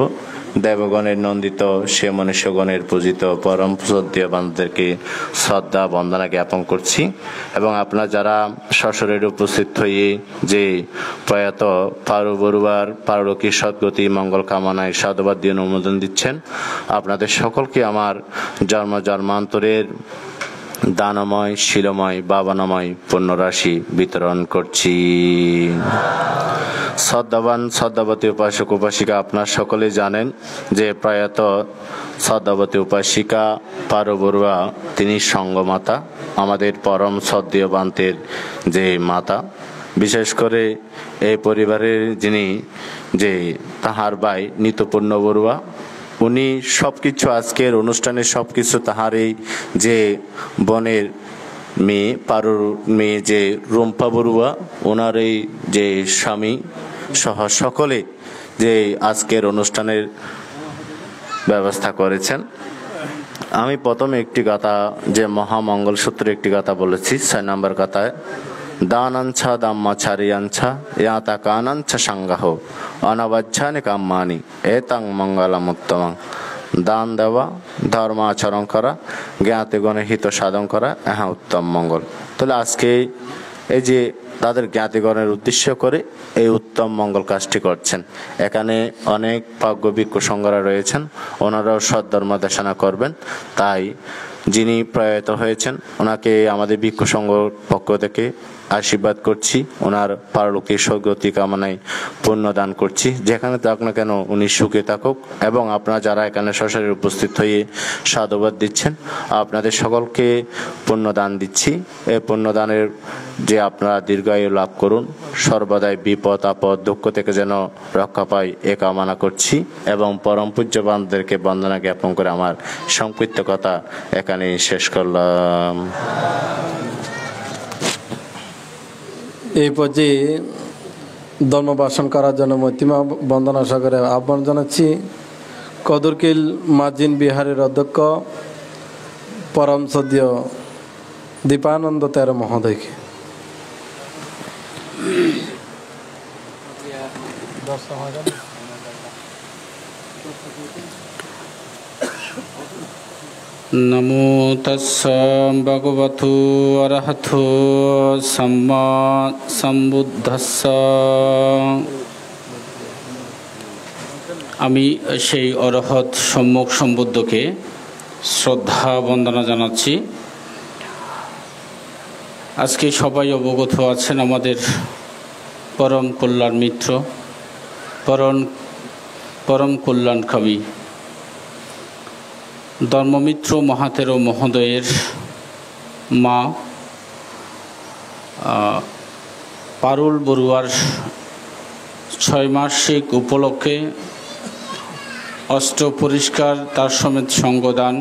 দেবগণের নন্দিত সে মনুষ্যগণের পূজিত পরম শ্রদ্ধেয় বান্ধবদেরকে শ্রদ্ধা বন্দনা জ্ঞাপন করছি। এবং আপনারা যারা সশরীরে উপস্থিত হয়ে যে প্রয়াত পারু বড়ুয়ার পারলৌকিক সদ্গতি মঙ্গল কামনায় সাধুবাদ দিয়ে অনুমোদন দিচ্ছেন, আপনাদের সকলকে আমার জন্মান্তরের দানময় শিলময় বাবানময় পুণ্যরাশি বিতরণ করছি। শ্রদ্ধাবান শ্রদ্ধাবতী উপাসক উপাসিকা, আপনার সকলে জানেন যে প্রয়াত শ্রদ্ধাবতী উপাসিকা পারু বড়ুয়া তিনি সঙ্গমাতা, আমাদের পরম শ্রদ্ধেয় বান্তের যে মাতা। বিশেষ করে এই পরিবারের যিনি যে তাহার ভাই নিতপূর্ণ বড়ুয়া, উনি সবকিছু আজকের অনুষ্ঠানে সবকিছু তাহার এই যে বনের মেয়ে পারুর মেয়ে যে রুম্পা বড়ুয়া, ওনার এই যে স্বামী সহ সকলে যে আজকের অনুষ্ঠানের ব্যবস্থা করেছেন। আমি প্রথমে একটি কথা যে মহামঙ্গল সূত্রে একটি কথা বলেছি 6 নম্বর কথায়, দানাঞ্ছা দাম্মাচারিয়াঞ্ছা ইয়াতা কানাঞ্ছা সাঙ্গাহ অনাবাজ্জানি কাম্মানি এতাং মঙ্গলমুত্তমং। দান দেওয়া, ধর্ম আচরণ করা, জ্ঞাতিগণের হিত সাধন করা, উত্তম মঙ্গল। তাহলে আজকে এই যে তাদের জ্ঞাতিগণের উদ্দেশ্য করে এই উত্তম মঙ্গল কাজটি করছেন। এখানে অনেক প্রাজ্ঞ ভিক্ষু সংঘরা রয়েছেন, ওনারাও সদ্ধর্ম দেশনা করবেন। তাই যিনি প্রয়াত হয়েছেন ওনাকে আমাদের ভিক্ষু সংঘর পক্ষ থেকে আশীর্বাদ করছি, ওনার পারলৌকিক সদ্গতি কামনায় পুণ্য দান করছি। যেখানে থাক না কেন উনি সুখে থাকুক। এবং আপনারা যারা এখানে সশরীরে উপস্থিত হয়ে সাধুবাদ দিচ্ছেন, আপনাদের সকলকে পুণ্য দান দিচ্ছি। এই পুণ্যদানের যে আপনারা দীর্ঘায়ু লাভ করুন, সর্বদাই বিপদ আপদ দুঃখ থেকে যেন রক্ষা পাই এ কামনা করছি। এবং পরম পূজ্যবানদেরকে বন্দনা জ্ঞাপন করে আমার সংক্ষিপ্ত কথা এখানে শেষ করলাম। এই পর্যায়ে ধর্মভাষণ করার জন্য মতিমা বন্দনা সাগরে আহ্বান জানাচ্ছি কদরকিল মার্জিন বিহারের অধ্যক্ষ পরম শ্রদ্ধেয় দীপানন্দ তের মহোদয়কে। नमो तस्स भगवतो अरहतो सम्मा सम्बुद्धस्स। আমি সেই অরহত সম্মুখ সম্বুদ্ধকে শ্রদ্ধা বন্দনা জানাচ্ছি। আজকে সবাই অবগত আছেন আমাদের পরম কল্যাণ মিত্র, পরম কল্যাণকামী ধর্মমিত্র মহাতেরো মহোদয়ের মা পারুল বড়ুয়ার 6 মাসিক উপলক্ষে অস্ত্র পরিষ্কার তার সমেত সঙ্গদান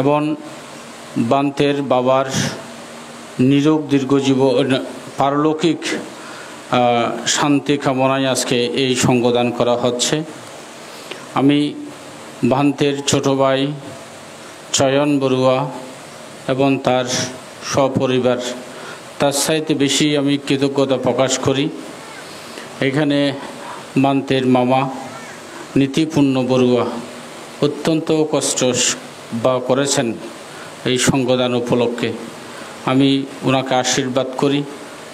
এবং বান্তের বাবার নিরোগ দীর্ঘজীবন পারলৌকিক শান্তি কামনায় আজকে এই সঙ্গদান করা হচ্ছে। আমি বান্তের ছোট ভাই চয়ন বড়ুয়া এবং তার সপরিবার, তার চাইতে বেশি আমি কৃতজ্ঞতা প্রকাশ করি। এখানে বান্তের মামা নীতিপূর্ণ বড়ুয়া অত্যন্ত কষ্ট করেছেন এই সঙ্গদান উপলক্ষে। আমি ওনাকে আশীর্বাদ করি,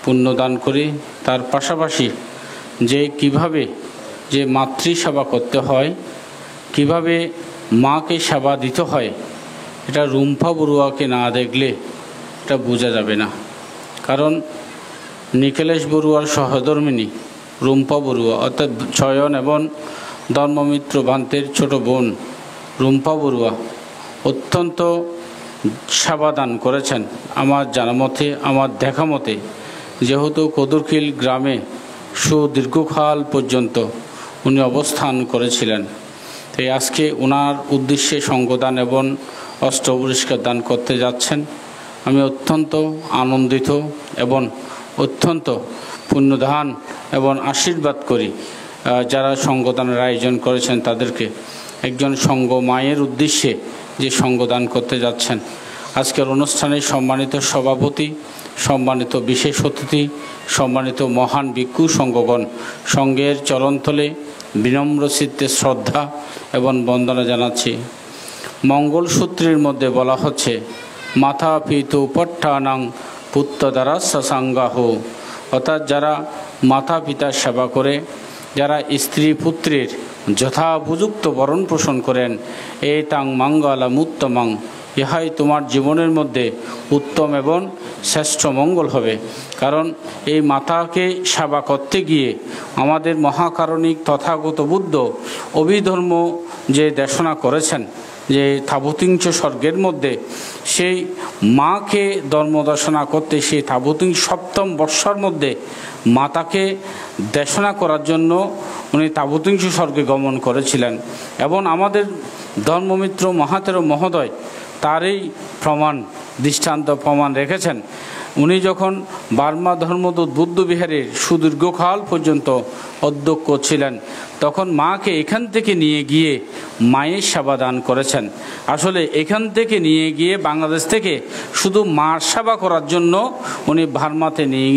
পুণ্যদান করি। তার পাশাপাশি যে কিভাবে যে মাতৃসেবা করতে হয়, কিভাবে মাকে সেবা দিতে হয়, এটা রুম্পা বড়ুয়াকে না দেখলে এটা বোঝা যাবে না। কারণ নিখিলেশ বড়ুয়ার সহধর্মিণী রুম্পা বড়ুয়া অর্থাৎ চয়ন এবং ধর্মমিত্র বান্তের ছোট বোন রুম্পা বড়ুয়া অত্যন্ত সেবাদান করেছেন আমার জানা মতে, আমার দেখা মতে। যেহেতু কদুরখিল গ্রামে সুদীর্ঘকাল পর্যন্ত উনি অবস্থান করেছিলেন, তাই আজকে ওনার উদ্দেশ্যে সঙ্গদান এবং অস্ত্র পরিষ্কার দান করতে যাচ্ছেন। আমি অত্যন্ত আনন্দিত এবং অত্যন্ত পুণ্যদান এবং আশীর্বাদ করি যারা সঙ্গদানের আয়োজন করেছেন তাদেরকে। একজন সঙ্গ মায়ের উদ্দেশ্যে যে সঙ্গদান করতে যাচ্ছেন। আজকের অনুষ্ঠানে সম্মানিত সভাপতি, সম্মানিত বিশেষ অতিথি, সম্মানিত মহান ভিক্ষু সংঘগণ, সঙ্গের চরণতলে বিনম্র চিত্তে শ্রদ্ধা এবং বন্দনা জানাচ্ছি। মঙ্গলসূত্রের মধ্যে বলা হচ্ছে মাথা পিতু উপট্টানাং পুত্র দ্বারা সাসাঙ্গাহ, অর্থাৎ যারা মাতা পিতার সেবা করে, যারা স্ত্রী পুত্রের যথাপযুক্ত ভরণ পোষণ করেন, এ তাং মঙ্গলম উত্তমং, ইহাই তোমার জীবনের মধ্যে উত্তম এবং শ্রেষ্ঠ মঙ্গল হবে। কারণ এই মাতাকে সেবা করতে গিয়ে আমাদের মহাকারণিক তথাগত বুদ্ধ অভিধর্ম যে দেশনা করেছেন, যে তাবতিংশ স্বর্গের মধ্যে সেই মাকে ধর্ম দর্শনা করতে, সেই তাবতিং সপ্তম বর্ষার মধ্যে মাতাকে দেশনা করার জন্য উনি তাবতিংশ স্বর্গে গমন করেছিলেন। এবং আমাদের ধর্মমিত্র মহাতেরো মহোদয় তারই দৃষ্টান্ত প্রমাণ রেখেছেন। উনি যখন বার্মা ধর্মদূত বুদ্ধবিহারের সুদীর্ঘকাল পর্যন্ত অধ্যক্ষ ছিলেন, তখন মাকে এখান থেকে নিয়ে গিয়ে মায়ের সেবা দান করেছেন। আসলে এখান থেকে নিয়ে গিয়ে বাংলাদেশ থেকে শুধু মার সেবা করার জন্য উনি বার্মাতে নিয়ে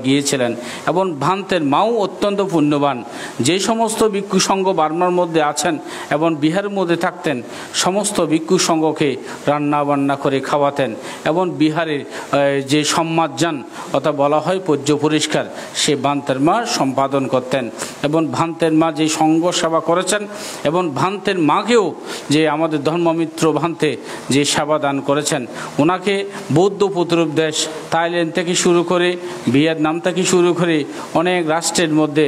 গিয়েছিলেন। এবং ভান্তের মাও অত্যন্ত পুণ্যবান। যে সমস্ত ভিক্ষু সংঘ বার্মার মধ্যে আছেন এবং বিহারের মধ্যে থাকতেন, সমস্ত ভিক্ষু সংঘকে রান্না বান্না করে খাওয়াতেন এবং বিহারের যে সম্মানজান অর্থাৎ বলা হয় পূজ্য পরিষ্কার, সে ভান্তের মা সম্পাদন করতেন। এবং ভান্তের মা যে সঙ্গ সেবা করেছেন এবং ভান্তের মাকেও যে আমাদের ধর্মমিত্র ভান্তে যে সেবা দান করেছেন, ওনাকে বৌদ্ধ প্রতিরূপ থাইল্যান্ড থেকে শুরু করে ভিয়েতনাম থেকে শুরু করে অনেক রাষ্ট্রের মধ্যে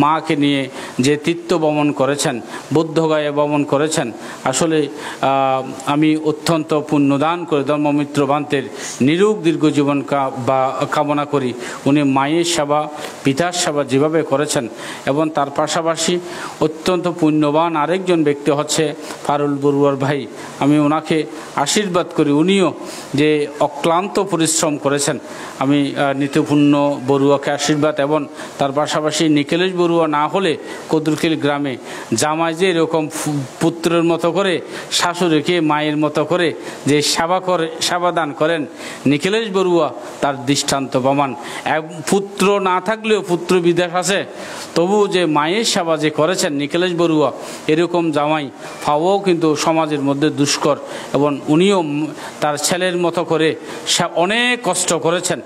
মাকে নিয়ে যে তীর্থ ভ্রমণ করেছেন, বুদ্ধগয়া ভ্রমণ করেছেন। আসলে আমি অত্যন্ত পুণ্যদান করে ধর্মমিত্র ভান্তের নিরোগ দীর্ঘ জীবন কামনা করি। উনি মায়ের সেবা, পিতার সেবা যেভাবে করেছেন, এবং তার পাশাপাশি অত্যন্ত পুণ্যবান আরেকজন ব্যক্তি হচ্ছে পারুল বড়ুয়ার ভাই। আমি ওনাকে আশীর্বাদ করি, উনিও যে অক্লান্ত পরিশ্রম করেছেন। আমি নীতিপূর্ণ বড়ুয়াকে আশীর্বাদ, এবং তার পাশাপাশি নিখিলেশ বড়ুয়া না হলে কদুরখিল গ্রামে জামাই যে এরকম পুত্রের মতো করে, শাশুড়িকে মায়ের মতো করে যে সেবা দান করেন নিখিলেশ বড়ুয়া, তার দৃষ্টান্ত প্রমাণ। পুত্র না থাকলেও যদিও পুত্র বিদেশ আছে, তবু যে মায়ের সেবা যে করেছেন নিখিলেশ বড়ুয়া, এরকম জামাই পাওয়াও কিন্তু সমাজের মধ্যে দুষ্কর। এবং উনিও তার ছেলের মতো করে অনেক কষ্ট করেছেন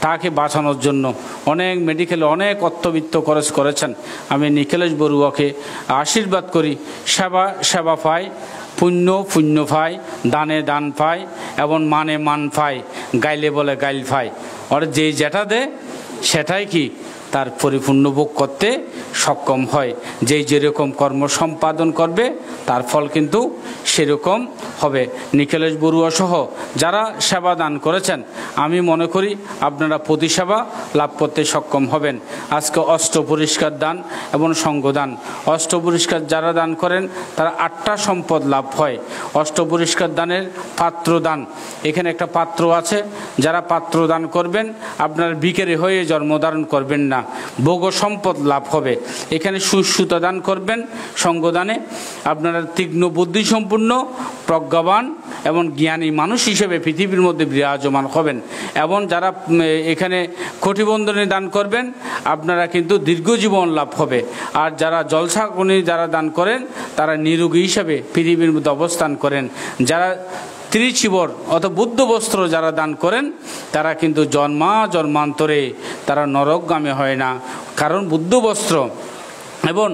তাকে বাঁচানোর জন্য, অনেক মেডিকেলে অনেক অর্থবিত্ত খরচ করেছেন। আমি নিখিলেশ বড়ুয়াকে আশীর্বাদ করি, সেবা পায়, পুণ্য পায়, দানে দান পায়, এবং মানে মান পায়, গাইলে বলে গাইল পায়। আর যেই যেটা দেয় সেটাই কি তার পরিপূর্ণ ভোগ করতে সক্ষম হয়। যেই যেরকম কর্ম সম্পাদন করবে তার ফল কিন্তু সেরকম হবে। নিখিলেশ বড়ুয়া সহ যারা সেবা দান করেছেন, আমি মনে করি আপনারা প্রতিসেবা লাভ করতে সক্ষম হবেন। আজকে অষ্ট পরিষ্কার দান এবং সঙ্গদান, অষ্ট পরিষ্কার যারা দান করেন তারা 8টা সম্পদ লাভ হয়। অষ্ট পরিষ্কার দানের পাত্র দান, এখানে একটা পাত্র আছে, যারা পাত্র দান করবেন আপনারা বিকেরে হয়ে জন্মধারণ করবেন না, ভোগ সম্পদ লাভ হবে। এখানে সুশ্রুত দান করবেন, সঙ্গদানে আপনারা তীক্ষ্ণ বুদ্ধি সম্পূর্ণ, প্রজ্ঞাবান এবং জ্ঞানী মানুষ হিসেবে পৃথিবীর মধ্যে বিরাজমান হবেন। এবং যারা এখানে কোটিবন্ধনে দান করবেন আপনারা কিন্তু দীর্ঘজীবন লাভ হবে। আর যারা জলসাগুনি যারা দান করেন তারা নিরোগী হিসেবে পৃথিবীর মধ্যে অবস্থান করেন। যারা ত্রিচিবর অর্থাৎ বুদ্ধ বস্ত্র যারা দান করেন তারা কিন্তু জন্মান্তরে তারা নরকগামী হয় না, কারণ বুদ্ধ বস্ত্র। এবং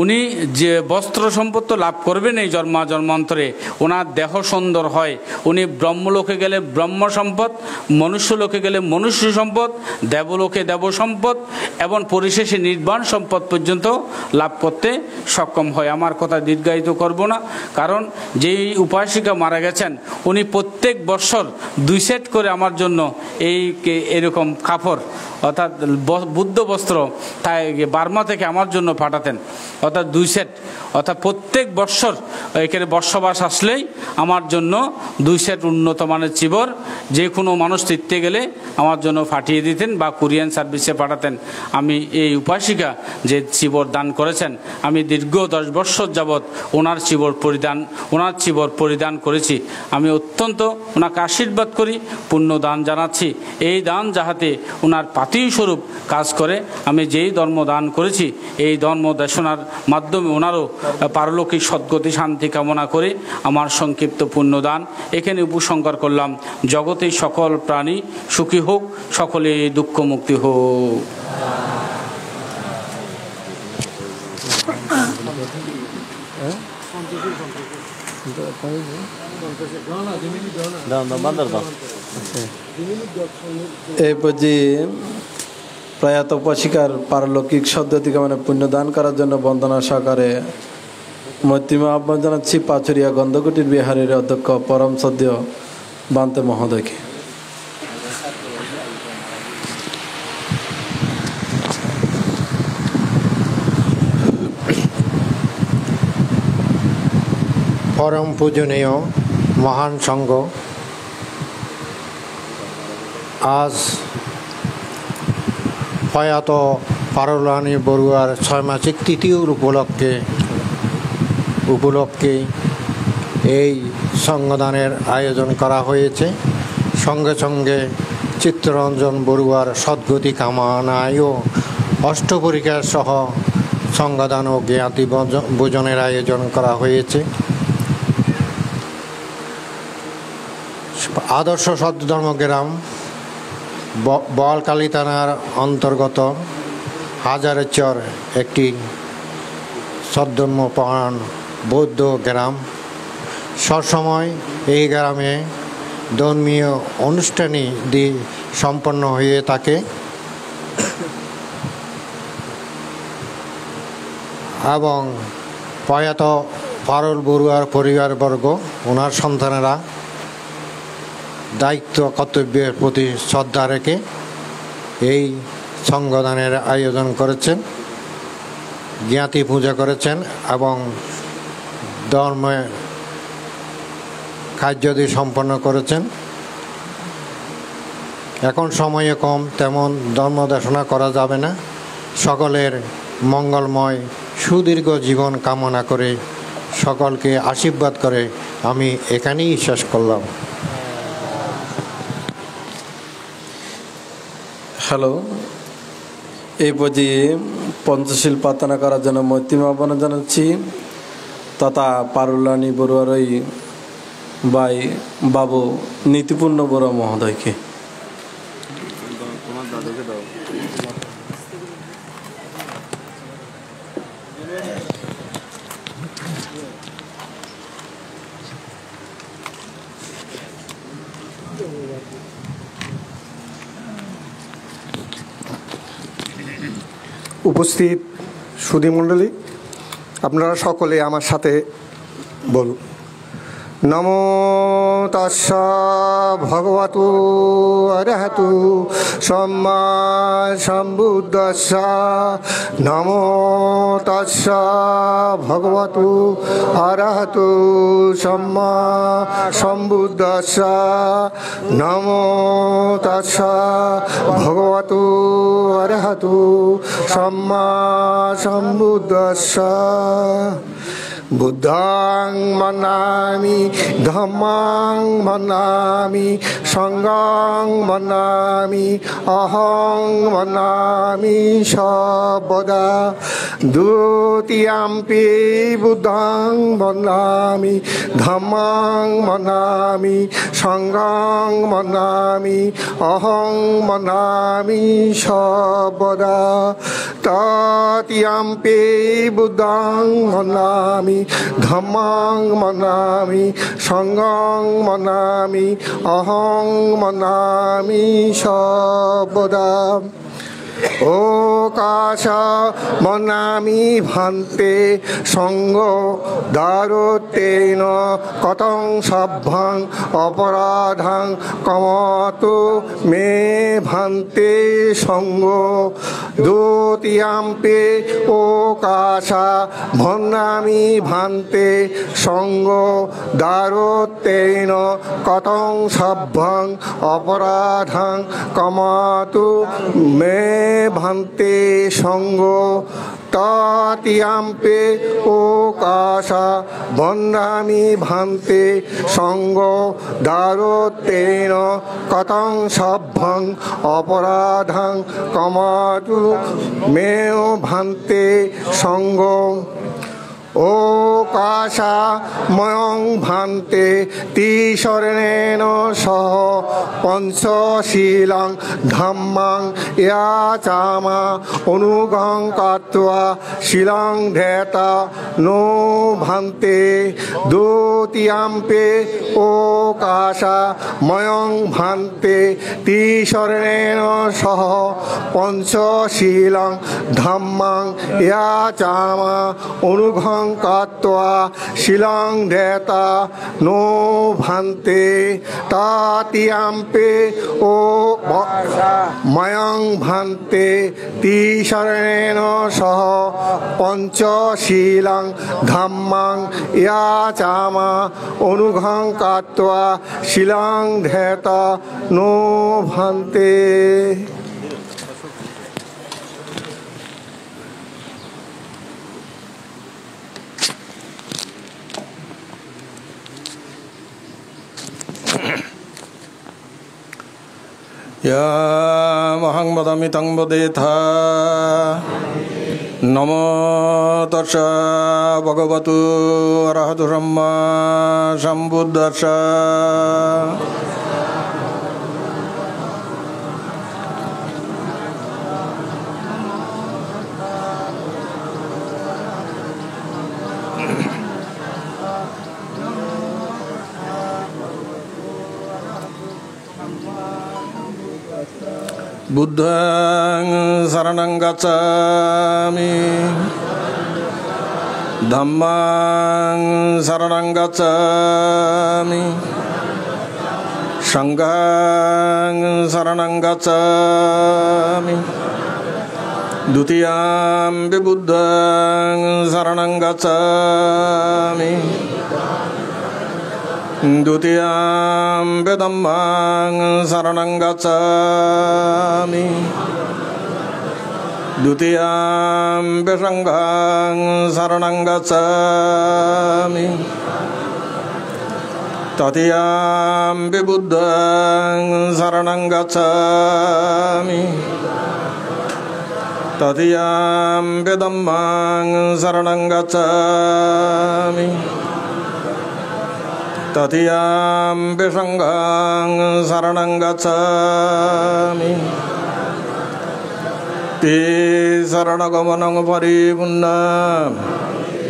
উনি যে বস্ত্র সম্পদ তো লাভ করবেন এই জন্মান্তরে, ওনার দেহ সুন্দর হয়, উনি ব্রহ্মলোকে গেলে ব্রহ্ম সম্পদ, মনুষ্যলোকে গেলে মনুষ্য সম্পদ, দেবলোকে দেব সম্পদ, এবং পরিশেষে নির্বাণ সম্পদ পর্যন্ত লাভ করতে সক্ষম হয়। আমার কথা দীর্ঘায়িত করব না, কারণ যেই উপাসিকা মারা গেছেন উনি প্রত্যেক বৎসর 2 সেট করে আমার জন্য এরকম কাপড় অর্থাৎ বুদ্ধ বস্ত্র তাই বার্মা থেকে আমার জন্য পাঠাতেন, অর্থাৎ 2 সেট, অর্থাৎ প্রত্যেক বৎসর এখানে বর্ষবাস আসলেই আমার জন্য 2 সেট উন্নত মানের চিবর যে কোনো মানুষ তীর্থে গেলে আমার জন্য পাঠিয়ে দিতেন বা কুরিয়ান সার্ভিসে পাঠাতেন। আমি এই উপাসিকা যে চিবর দান করেছেন, আমি দীর্ঘ 10 বৎসর যাবৎ ওনার চিবর পরিধান করেছি। আমি অত্যন্ত ওনাকে আশীর্বাদ করি, পুণ্য দান জানাচ্ছি। এই দান যাহাতে ওনার স্বরূপ কাজ করে। আমি যেই ধর্ম দান করেছি এই ধর্ম দেশনার মাধ্যমে ওনারও পারলৌকিক সদ্গতি শান্তি কামনা করে আমার সংক্ষিপ্ত পুণ্যদান এখানে উপসংহার করলাম। জগতে সকল প্রাণী সুখী হোক, সকলে দুঃখ মুক্তি হোক। এই পুঁজি প্রয়াত উপাসিকার পারলৌকিক সদ্গতি কামনা পুণ্যদান করার জন্য বন্দনা সহকারে মৈত্রীমা আহ্বান জানাচ্ছি পাচুরিয়া গন্ধকুটির বিহারের অধ্যক্ষ পরম সদ্য বান্তে মহোদয়কে। পরম পূজনীয় মহান সংঘ, আজ প্রয়াত পারুলানি বড়ুয়ার 6 মাসিক তৃতীয় উপলক্ষে এই সঙ্গদানের আয়োজন করা হয়েছে। সঙ্গে সঙ্গে চিত্তরঞ্জন বড়ুয়ার সদ্গতি কামনায়ও অষ্টপরিকার সহ সঙ্গদান ও জ্ঞাতি ভোজনের আয়োজন করা হয়েছে। আদর্শ সদ্ধর্ম গ্রাম বোয়ালখালী থানার অন্তর্গত হাজারেচর একটি সদ্ধর্মপরায়ণ বৌদ্ধ গ্রাম। সবসময় এই গ্রামে ধর্মীয় অনুষ্ঠানাদি সম্পন্ন হয়ে থাকে এবং প্রয়াত পারুল বড়ুয়ার পরিবারবর্গ ওনার সন্তানেরা দায়িত্ব কর্তব্যের প্রতি শ্রদ্ধা রেখে এই সঙ্গদানের আয়োজন করেছেন, জ্ঞাতি পূজা করেছেন এবং ধর্মের কার্যাদি সম্পন্ন করেছেন। এখন সময়ে কম, তেমন ধর্ম দেশনা করা যাবে না। সকলের মঙ্গলময় সুদীর্ঘ জীবন কামনা করে সকলকে আশীর্বাদ করে আমি এখানেই শেষ করলাম। হ্যালো, এই পর্যায়ে পঞ্চশীল প্রার্থনা করার জন্য মৈত্রী আহ্বান জানাচ্ছি তথা পারুলানি বড়ুয়ারই ভাই বাবু নীতিপূর্ণ বড়ুয়া মহোদয়কে। উপস্থিত সুধীমণ্ডলী, আপনারা সকলে আমার সাথে বলুন, নমো তাস্সা ভগবতু অরহতু সম্মা সম্বুদ্ধাস্সা। নমো তাস্সা ভগবতু অরহতু সম্মা সম্বুদ্ধাস্সা। নমো তাস্সা ভগবতু অরহতু সম্মা সম্বুদ্ধাস্সা। বুদ্ধাং মনামি ধম্মাং মনামি সংঘং মনামি অহং মনামি সর্বদা। দ্বিতীয়াম্পি বুদ্ধাং মনামি ধম্মাং মনামি সংঘং মনামি অহং মনামি সর্বদা। তৃতীয়াম্পি বুদ্ধাং মনামি ধম্মাং মনামি সংঘং মনামি অহং মনামি সর্বদা। ওকাশা মনামি ভান্তে সঙ্গ দারতেন কতং সভ্যং অপরাধাং কমতু মে ভান্তে সঙ্গ। দ্বিতীয়াম্পে ওকাশা মনামি ভান্তে সঙ্গ দারতেন কতং সভ্যং অপরাধাং কমতু মে ভান্তে সঙ্গ। তৃতীয়াম্পে ওকাশা বন্দামি ভান্তে সঙ্গ দারতেন কতং সভ্যং অপরাধাং কমতু মেও ভান্তে সঙ্গ। ওকাশা ময়ং ভান্তে তিসরণেন সহ পঞ্চশীলং ধম্মাং ইয়াচামা অনুগং কাত্বা শিলং ধেতা নো ভান্তে। দ্বিতীয়াম্পে ওকাশা ময়ং ভান্তে তিসরণেন সহ পঞ্চশীলং ধম্মাং ইয়াচামা অনুগং কাত্বা শিলং ধেতা নো ভান্তে। তৃতীয়াম্পে ও ময়ং ভান্তে তিসরণেন সহ পঞ্চশীলং ধম্মাং ইয়াচামা অনুগং কাত্বা শিলং ধেতা নো ভান্তে। মহং বদামি তং বদেথা। নমো তস্সা ভগবতু অরহতু সম্মা সম্বুদ্ধাস্সা। বুদ্ধং শরণং গচ্ছামি ধম্মাং শরণং গচ্ছামি সংঘং শরণং গচ্ছামি। দ্বিতীয়াম্পি বুদ্ধং শরণং গচ্ছামি। দ্বিতীয়াম্পি ধম্মাং শরণং গচ্ছামি। দ্বিতীয়াম্পি সংঘং শরণং গচ্ছামি। তৃতীয়াম্পি বুদ্ধং শরণং গচ্ছামি। Tatiyampi dhammang saranang gacchami Tatiyampi sanghang saranang gacchami Ti saranagamanang paripunnam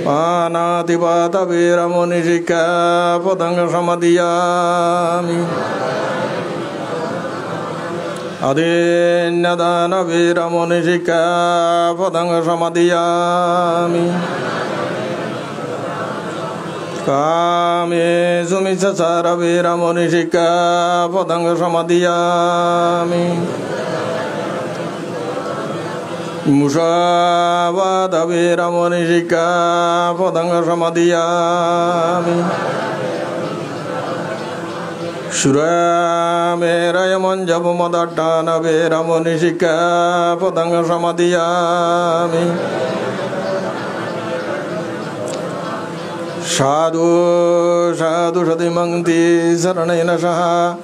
Panatipata viramuni sikkhapadang samadhiyami Adinnadana viramuni sikkhapadang samadhiyami Kame sumisasara viramuni sikkhapadang samadhiyami Musavada viramuni sikkhapadang samadhiyami Surameraya manjapamadattana viramuni sikkhapadang samadhiyami Sadhu sadhu satimangti saranena saha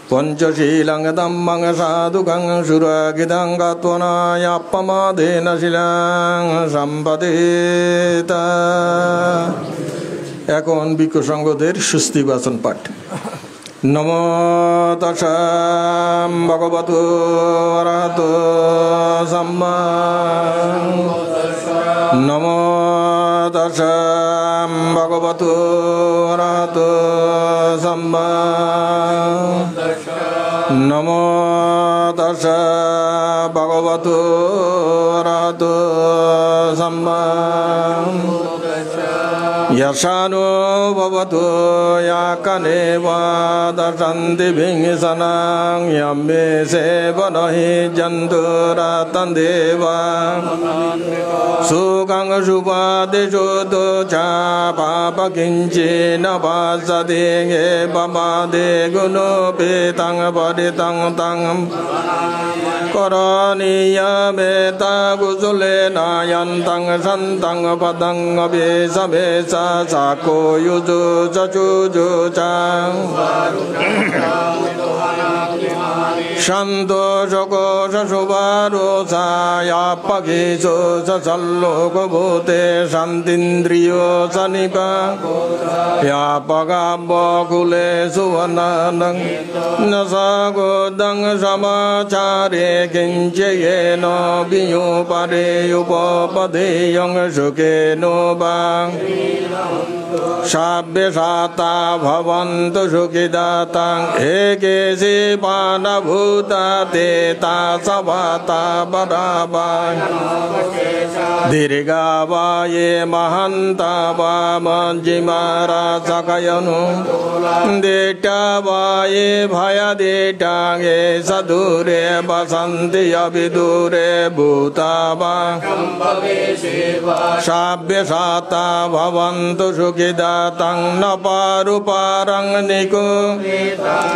Panchasilang dhammang sadhukang suragidang gatvana yappamadena silang sampadeta এখন ভিক্ষু সংঘদের সুস্থি বাচন পাঠ নমো তাসাম ভগবতো অরহতো সাম্মা নমো তাসাম ভগবতো অরহতো সাম্মা নমো তাসা ভগবতো অরহতো Samaa Yasano bhavatu yakaneva darshanti bhingisanang yamme sevanahi janturatandeva Sukang supadeshu cha papa kinchi navasati evamade guno petang paditang tang Karaniya meta kusulena yantang santang padang abesa besa Sako yuju jajuju chang Shanto shoko shashubaro sayapaki so sasaloko bhote shantindriyo sanipa Yapagabba kule suvananang Nasagodang samachare kinchayeno biyupare yupapadeyang shukeno bang Sabbe sata bhavantu sukhidatang ekesi panabhuta teta savata barabang Dirgavaye mahantava manjimara sakayanu Detavaye bhayadetange sadhure basanti abidure bhutavang Sabbe sata bhavantu sukhidatang naparuparang niko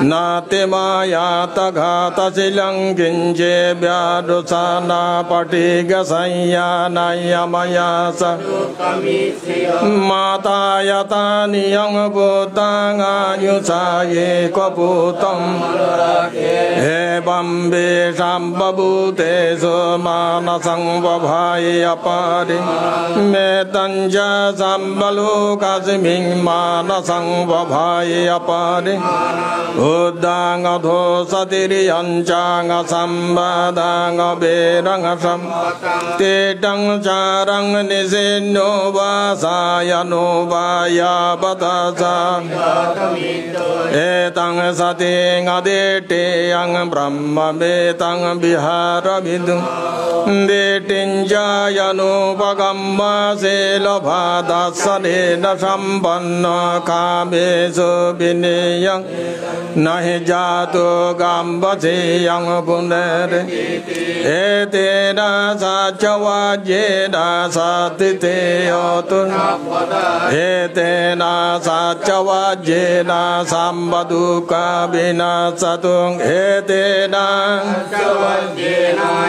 nate maya taghata silang kinche vyadusana patiga sayyana yamayasa mata yatani yang butang ayusaye kaputam ebambe sambabute sumanasang vabhaye apari metanja Sambalokasming manasang vabhaye apare Uddang adho satiriyanchang asambadang aberang asam Tetang charang nisinno vasayano vaya patasa Etang sating adeteyang brahma betang bihara vidum Detinjayano pagamma selabhada Sadena sampanna kamesu biniyang nahi jatu gambasiyang punere etena sacavajena satiteyotun etena sacavajena sambaduka binasatun etena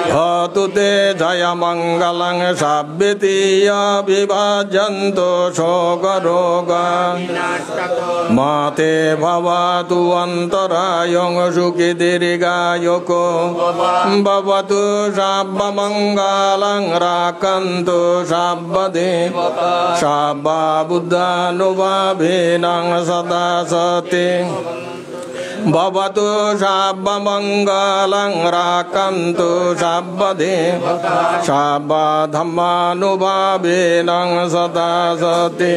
Hatute jaya mangalang sabbitiya vivajanto shoga রোগাং মাতে ভবতু অন্তরায়ং সুখী দীর্ঘায়ুক ভবতু সর্বমঙ্গলং রাখন্তু সর্বদেবতা সর্ববুদ্ধানুভাবেনং সদা সতি ভবতু সর্বমঙ্গলং রাখন্তু সর্বদেবতা সর্বধম্মানুভাবেনং সদা সতি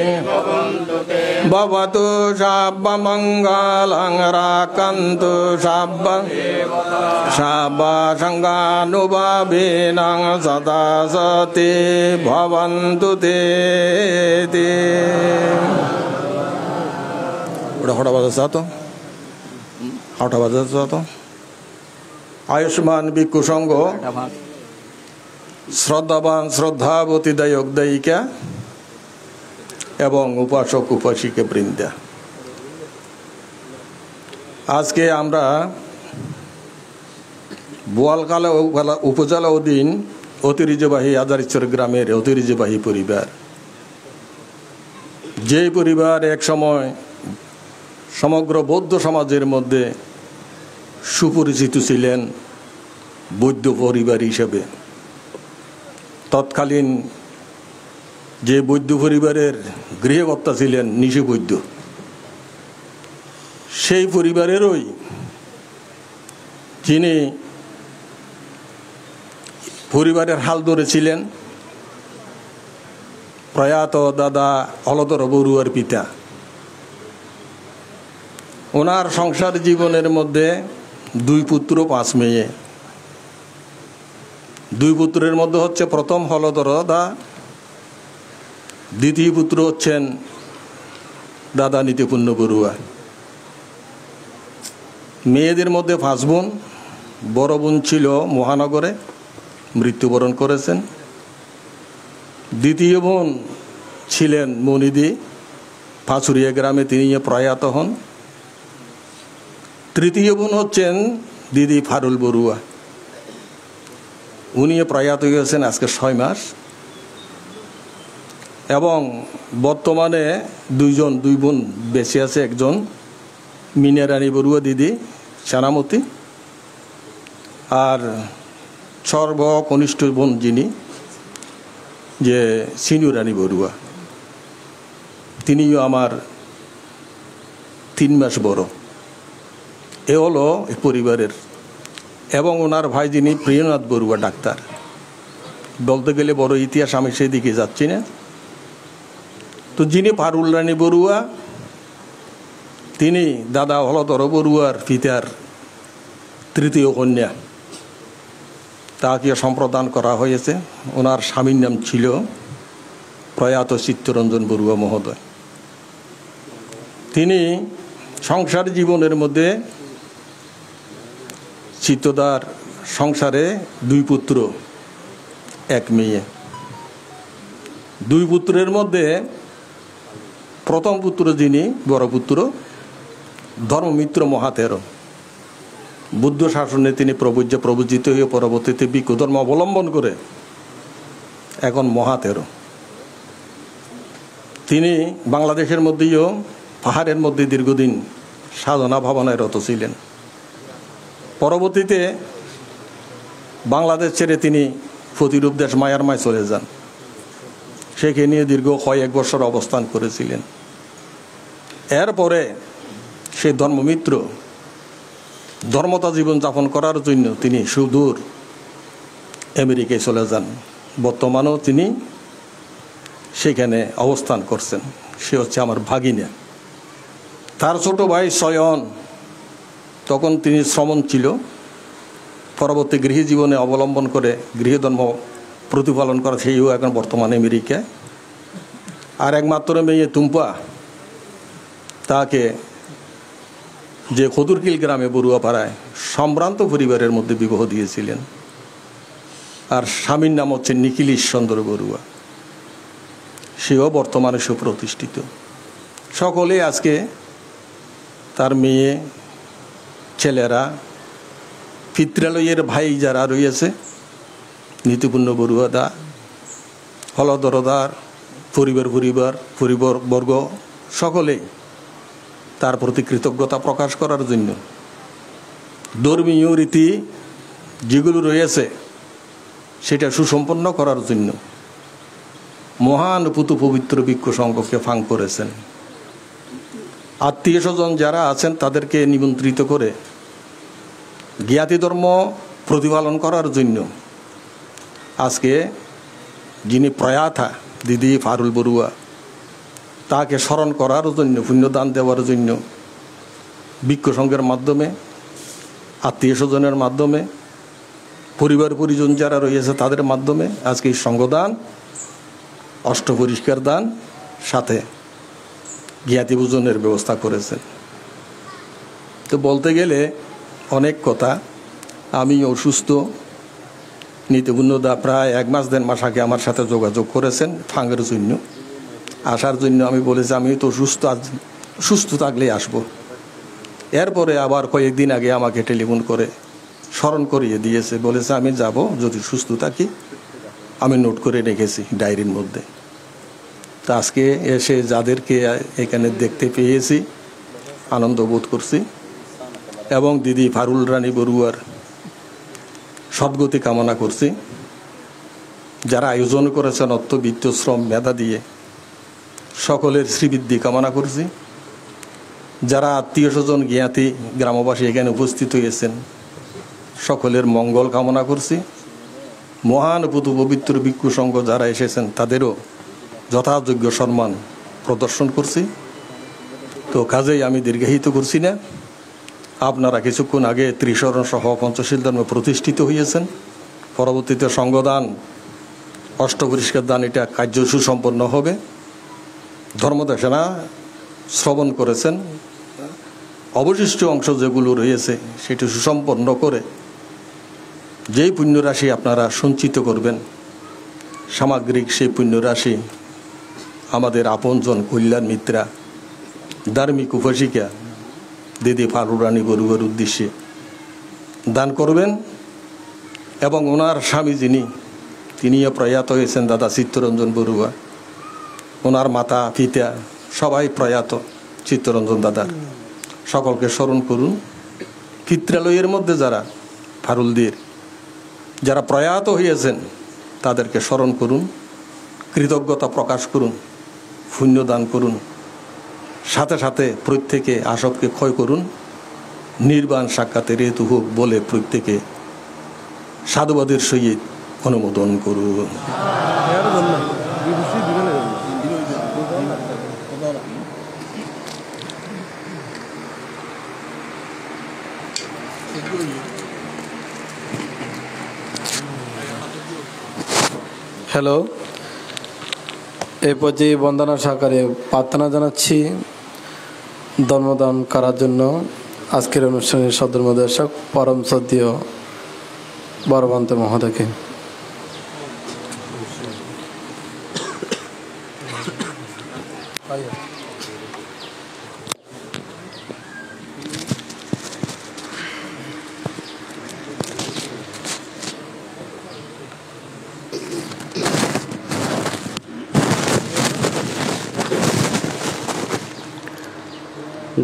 ভবতু সর্বমঙ্গলং রাখন্তু সর্বসংঘানুভাবেনং সদা সতি ভবন্তু তে ওটা হঠাৎ বাজা তো আটা বাজাতে তো আয়ুষ্মান ভিক্ষু সংঘ শ্রদ্ধাবান শ্রদ্ধাবতী দায়ক দায়িকা এবং উপাসক উপাসিকা বৃন্দা, আজকে আমরা বোয়ালখালা উপজেলা অধীন ঐতিহ্যবাহী আজারিচর গ্রামের ঐতিহ্যবাহী পরিবার, যে পরিবার এক সময় সমগ্র বৌদ্ধ সমাজের মধ্যে সুপরিচিত ছিলেন বৌদ্ধ পরিবার হিসেবে। তৎকালীন যে বৌদ্ধ পরিবারের গৃহকর্তা ছিলেন নিশি বৌদ্ধ, সেই পরিবারেরই যিনি পরিবারের হাল ধরেছিলেন প্রয়াত দাদা হলধর বড়ুয়ার পিতা। ওনার সংসার জীবনের মধ্যে 2 পুত্র 5 মেয়ে। 2 পুত্রের মধ্যে হচ্ছে প্রথম হলধর দাদা, দ্বিতীয় পুত্র হচ্ছেন দাদা নীতিপূর্ণ বড়ুয়া। মেয়েদের মধ্যে 5 বোন, বড় বোন ছিল মহানগরে, মৃত্যুবরণ করেছেন। দ্বিতীয় বোন ছিলেন মনিদি, পাঁচুরিয়া গ্রামে, তিনি প্রয়াত হন। তৃতীয় বোন হচ্ছেন দিদি ফারুল বড়ুয়া, উনি প্রয়াত হয়েছেন আজকে 6 মাস। এবং বর্তমানে 2 বোন বেঁচে আছে, একজন মিনারানী বড়ুয়া দিদি চানামতি, আর সর্বকনিষ্ঠ বোন যিনি যে সিনুরানী বড়ুয়া, তিনিও আমার 3 মাস বড়। এ হলো পরিবারের। এবং ওনার ভাই যিনি প্রিয়নাথ বড়ুয়া ডাক্তার, বলতে গেলে বড় ইতিহাস, আমি সেই দিকে যাচ্ছি না। তো যিনি ফারুল রানী বড়ুয়া, তিনি দাদা হলধর বড়ুয়ার পিতার তৃতীয় কন্যা, তাকে সম্প্রদান করা হয়েছে। ওনার স্বামীর নাম ছিল প্রয়াত চিত্তরঞ্জন বড়ুয়া মহোদয়। তিনি সংসার জীবনের মধ্যে চিত্তদার সংসারে 2 পুত্র 1 মেয়ে। 2 পুত্রের মধ্যে প্রথম পুত্র যিনি বড় পুত্র ধর্মমিত্র মহাতের, বুদ্ধ শাসনে তিনি প্রবুজিত হয়ে পরবর্তীতে ভিক্ষু ধর্ম অবলম্বন করে এখন মহাতের। তিনি বাংলাদেশের মধ্যেও পাহাড়ের মধ্যে দীর্ঘদিন সাধনা ভাবনায় রত ছিলেন। পরবর্তীতে বাংলাদেশ ছেড়ে তিনি প্রতিরূপ দেশ মায়ানমার চলে যান, সেখানে নিয়ে দীর্ঘ কয়েক বছর অবস্থান করেছিলেন। এরপরে সেই ধর্মমিত্র ধর্মতা জীবন যাপন করার জন্য তিনি সুদূর আমেরিকায় চলে যান। বর্তমানেও তিনি সেখানে অবস্থান করছেন। সে হচ্ছে আমার ভাগিনা। তার ছোট ভাই সয়ন, তখন তিনি শ্রমণ ছিল, পরবর্তী গৃহ জীবনে অবলম্বন করে গৃহধর্ম প্রতিপালন করা, সেইও এখন বর্তমানে আমেরিকায়। আর একমাত্র মেয়ে টুম্পা, তাকে যে খদুরকিল গ্রামে বড়ুয়াপাড়ায় সম্ভ্রান্ত পরিবারের মধ্যে বিবাহ দিয়েছিলেন। আর স্বামীর নাম হচ্ছে নিখিলেশ চন্দ্র বড়ুয়া, সেও বর্তমানে সুপ্রতিষ্ঠিত। সকলে আজকে তার মেয়ে ছেলেরা, পিতৃালয়ের ভাই যারা রয়েছে, নীতিপূর্ণ বড়ুয়া দা, হলধর দার পরিবারবর্গ সকলেই তার প্রতি কৃতজ্ঞতা প্রকাশ করার জন্য, ধর্মীয় রীতি যেগুলো রয়েছে সেটা সুসম্পন্ন করার জন্য মহান পবিত্র ভিক্ষু সংঘকে ফাং করেছেন। আত্মীয় স্বজন যারা আছেন তাদেরকে নিমন্ত্রিত করে জ্ঞাতি ধর্ম প্রতিপালন করার জন্য আজকে যিনি প্রয়াতা দিদি পারুল বড়ুয়া তাকে স্মরণ করার জন্য, পুণ্যদান দেওয়ার জন্য ভিক্ষু সংঘের মাধ্যমে, আত্মীয় স্বজনের মাধ্যমে, পরিবার পরিজন যারা রয়েছে তাদের মাধ্যমে আজকে এই সংঘদান, অষ্টপরিষ্কার দান, সাথে জ্ঞাতি পূজনের ব্যবস্থা করেছেন। তো বলতে গেলে অনেক কথা। আমি অসুস্থ, নীতিপূর্ণদা প্রায় 1 মাস 1.5 মাস আগে আমার সাথে যোগাযোগ করেছেন ফাঙ্গের জন্য আসার জন্য। আমি বলেছি আমি তো সুস্থ থাকলেই আসবো। এরপরে আবার কয়েকদিন আগে আমাকে টেলিফোন করে স্মরণ করিয়ে দিয়েছে, বলেছে আমি যাব যদি সুস্থ থাকি। আমি নোট করে রেখেছি ডায়েরির মধ্যে। তা আজকে এসে যাদেরকে এখানে দেখতে পেয়েছি আনন্দ বোধ করছি এবং দিদি পারুল রানী বড়ুয়ার সদ্গতি কামনা করছি। যারা আয়োজন করেছেন অর্থ, বিত্ত, শ্রম, মেধা দিয়ে সকলের শ্রীবৃদ্ধি কামনা করছি। যারা আত্মীয় স্বজন জ্ঞাতি গ্রামবাসী এখানে উপস্থিত হয়েছেন সকলের মঙ্গল কামনা করছি। মহান পবিত্র ভিক্ষু সংঘ যারা এসেছেন তাদেরও যথাযোগ্য সম্মান প্রদর্শন করছি। তো কাজেই আমি দীর্ঘায়িত করছি না। আপনারা কিছুক্ষণ আগে ত্রিশরণ সহ পঞ্চশীল ধর্মে প্রতিষ্ঠিত হয়েছেন। পরবর্তীতে সংঘদান, অষ্টপরিষ্কার দান, এটা কার্য সুসম্পন্ন হবে। ধর্মদেশনা শ্রবণ করেছেন, অবশিষ্ট অংশ যেগুলো রয়েছে সেটি সুসম্পন্ন করে যেই পুণ্যরাশি আপনারা সঞ্চিত করবেন, সামগ্রিক সেই পুণ্যরাশি আমাদের আপনজন কল্যাণ মিত্রা ধার্মিক উপাসিকা দিদি পারুল রানী বড়ুয়ার উদ্দেশ্যে দান করবেন। এবং ওনার স্বামী তিনিও প্রয়াত হয়েছেন দাদা চিত্তরঞ্জন বড়ুয়া। ওনার মাতা পিতা সবাই প্রয়াত চিত্তরঞ্জন দাদার। সকলকে স্মরণ করুন। পিত্রালয়ের মধ্যে যারা পারুলদের যারা প্রয়াত হয়েছেন তাদেরকে স্মরণ করুন, কৃতজ্ঞতা প্রকাশ করুন, পুণ্যদান করুন। সাথে সাথে প্রত্যেকে আসবকে ক্ষয় করুন। নির্বাণ সাক্ষাতের হেতু হোক বলে প্রত্যেকে সাধুবাদের সহিত অনুমোদন করুন। হ্যালো, এই পর্যায়ে বন্দনা সহকারে প্রার্থনা জানাচ্ছি ধর্মদান করার জন্য আজকের অনুষ্ঠানের সদর্মদর্শক পরম শ্রদ্ধেয় বড়বন্ত মহোদয়কে।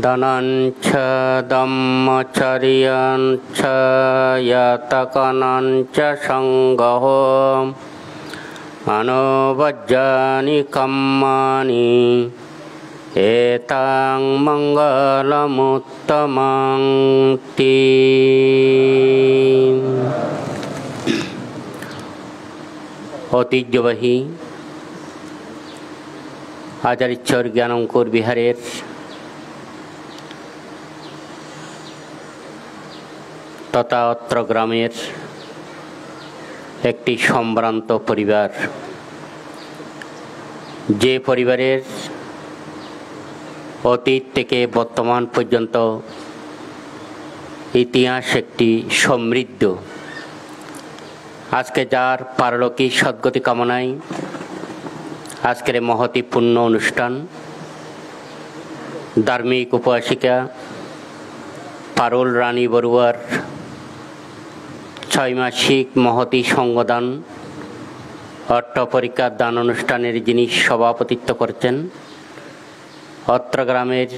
দানাঞ্চ ধম্মচর্যাঞ্চ ইয়াতকানাঞ্চ সংগহ অনবজ্জানি কম্মানি এতাং মঙ্গলমুত্তমং তি। ঐতিহ্যবাহী আচার্যর জ্ঞানঙ্কুর বিহারের তথা অত্র গ্রামের একটি সম্ভ্রান্ত পরিবার, যে পরিবারের অতীত থেকে বর্তমান পর্যন্ত ইতিহাস একটি সমৃদ্ধ। আজকে যার পারলৌকিক সদ্গতি কামনায় আজকের মহতি পূর্ণ অনুষ্ঠান, ধার্মিক উপাসিকা পারুল রানী বড়ুয়ার 6 মাসিক মহতি সংঘদান অট্ট পরীক্ষা দান অনুষ্ঠানের যিনি সভাপতিত্ব করছেন, অত্র গ্রামের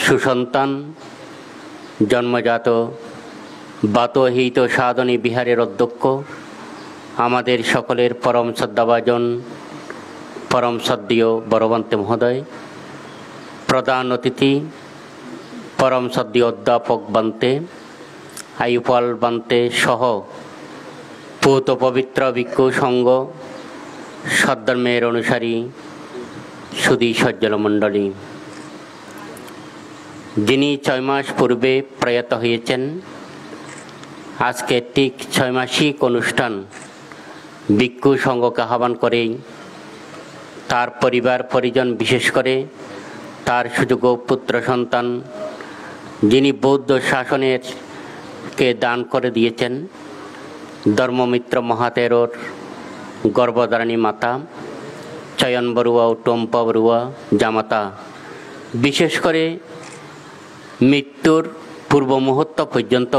সুসন্তান জন্মজাত বাতহিত সাধনী বিহারের অধ্যক্ষ, আমাদের সকলের পরম শ্রদ্ধাভাজন পরম শ্রদ্ধেয় বড়বন্তে মহোদয়, প্রধান অতিথি পরম শ্রদ্ধেয় অধ্যাপক বান্তে, আইউপাল বান্তে সহ পূত পবিত্র ভিক্ষু সংঘ, সদ্ধর্মের অনুসারী সুধী সজ্জল মণ্ডলী, যিনি 6 মাস পূর্বে প্রয়াত হয়েছেন, আজকে ঠিক 6 মাসিক অনুষ্ঠান ভিক্ষু সংঘকে আহ্বান করে তার পরিবার পরিজন, বিশেষ করে তার সুযোগ্য পুত্র সন্তান, যিনি বৌদ্ধ শাসনের কে দান করে দিয়েছেন, ধর্মমিত্র মহাতেরোর গর্ভধারিণী মাতা চয়ন বড়ুয়া ও টম্পা বড়ুয়া জামাতা, বিশেষ করে মৃত্যুর পূর্ব মুহূর্ত পর্যন্ত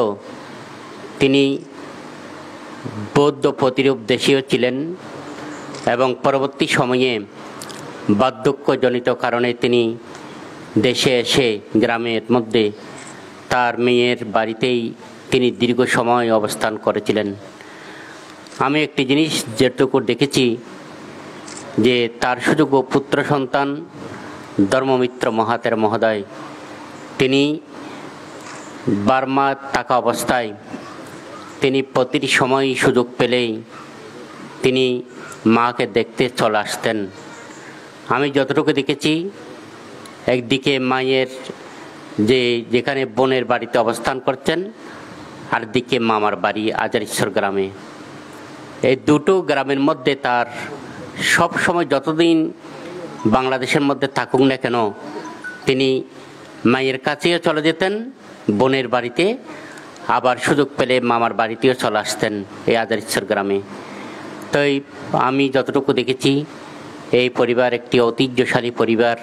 তিনি বৌদ্ধ প্রতিরূপ দেশীয় ছিলেন এবং পরবর্তী সময়ে বার্ধক্যজনিত কারণে তিনি দেশে এসে গ্রামের মধ্যে তার মেয়ের বাড়িতেই তিনি দীর্ঘ সময় অবস্থান করেছিলেন। আমি একটি জিনিস যেটুকু দেখেছি যে তার সুযোগ্য পুত্র সন্তান ধর্মমিত্র মহাতের মহোদয়, তিনি বার্মা থাকা অবস্থায় তিনি প্রতিটি সময় সুযোগ পেলেই তিনি মাকে দেখতে চলে আসতেন। আমি যতটুকু দেখেছি, একদিকে মায়ের যেখানে বোনের বাড়িতে অবস্থান করছেন, আর দিকে মামার বাড়ি আজারিশ্বর গ্রামে। এই দুটো গ্রামের মধ্যে তার সব সময় যতদিন বাংলাদেশের মধ্যে থাকুক না কেন, তিনি মায়ের কাছেও চলে যেতেন বোনের বাড়িতে, আবার সুযোগ পেলে মামার বাড়িতেও চলে আসতেন এই আজারিশ্বর গ্রামে। তাই আমি যতটুকু দেখেছি, এই পরিবার একটি ঐতিহ্যশালী পরিবার,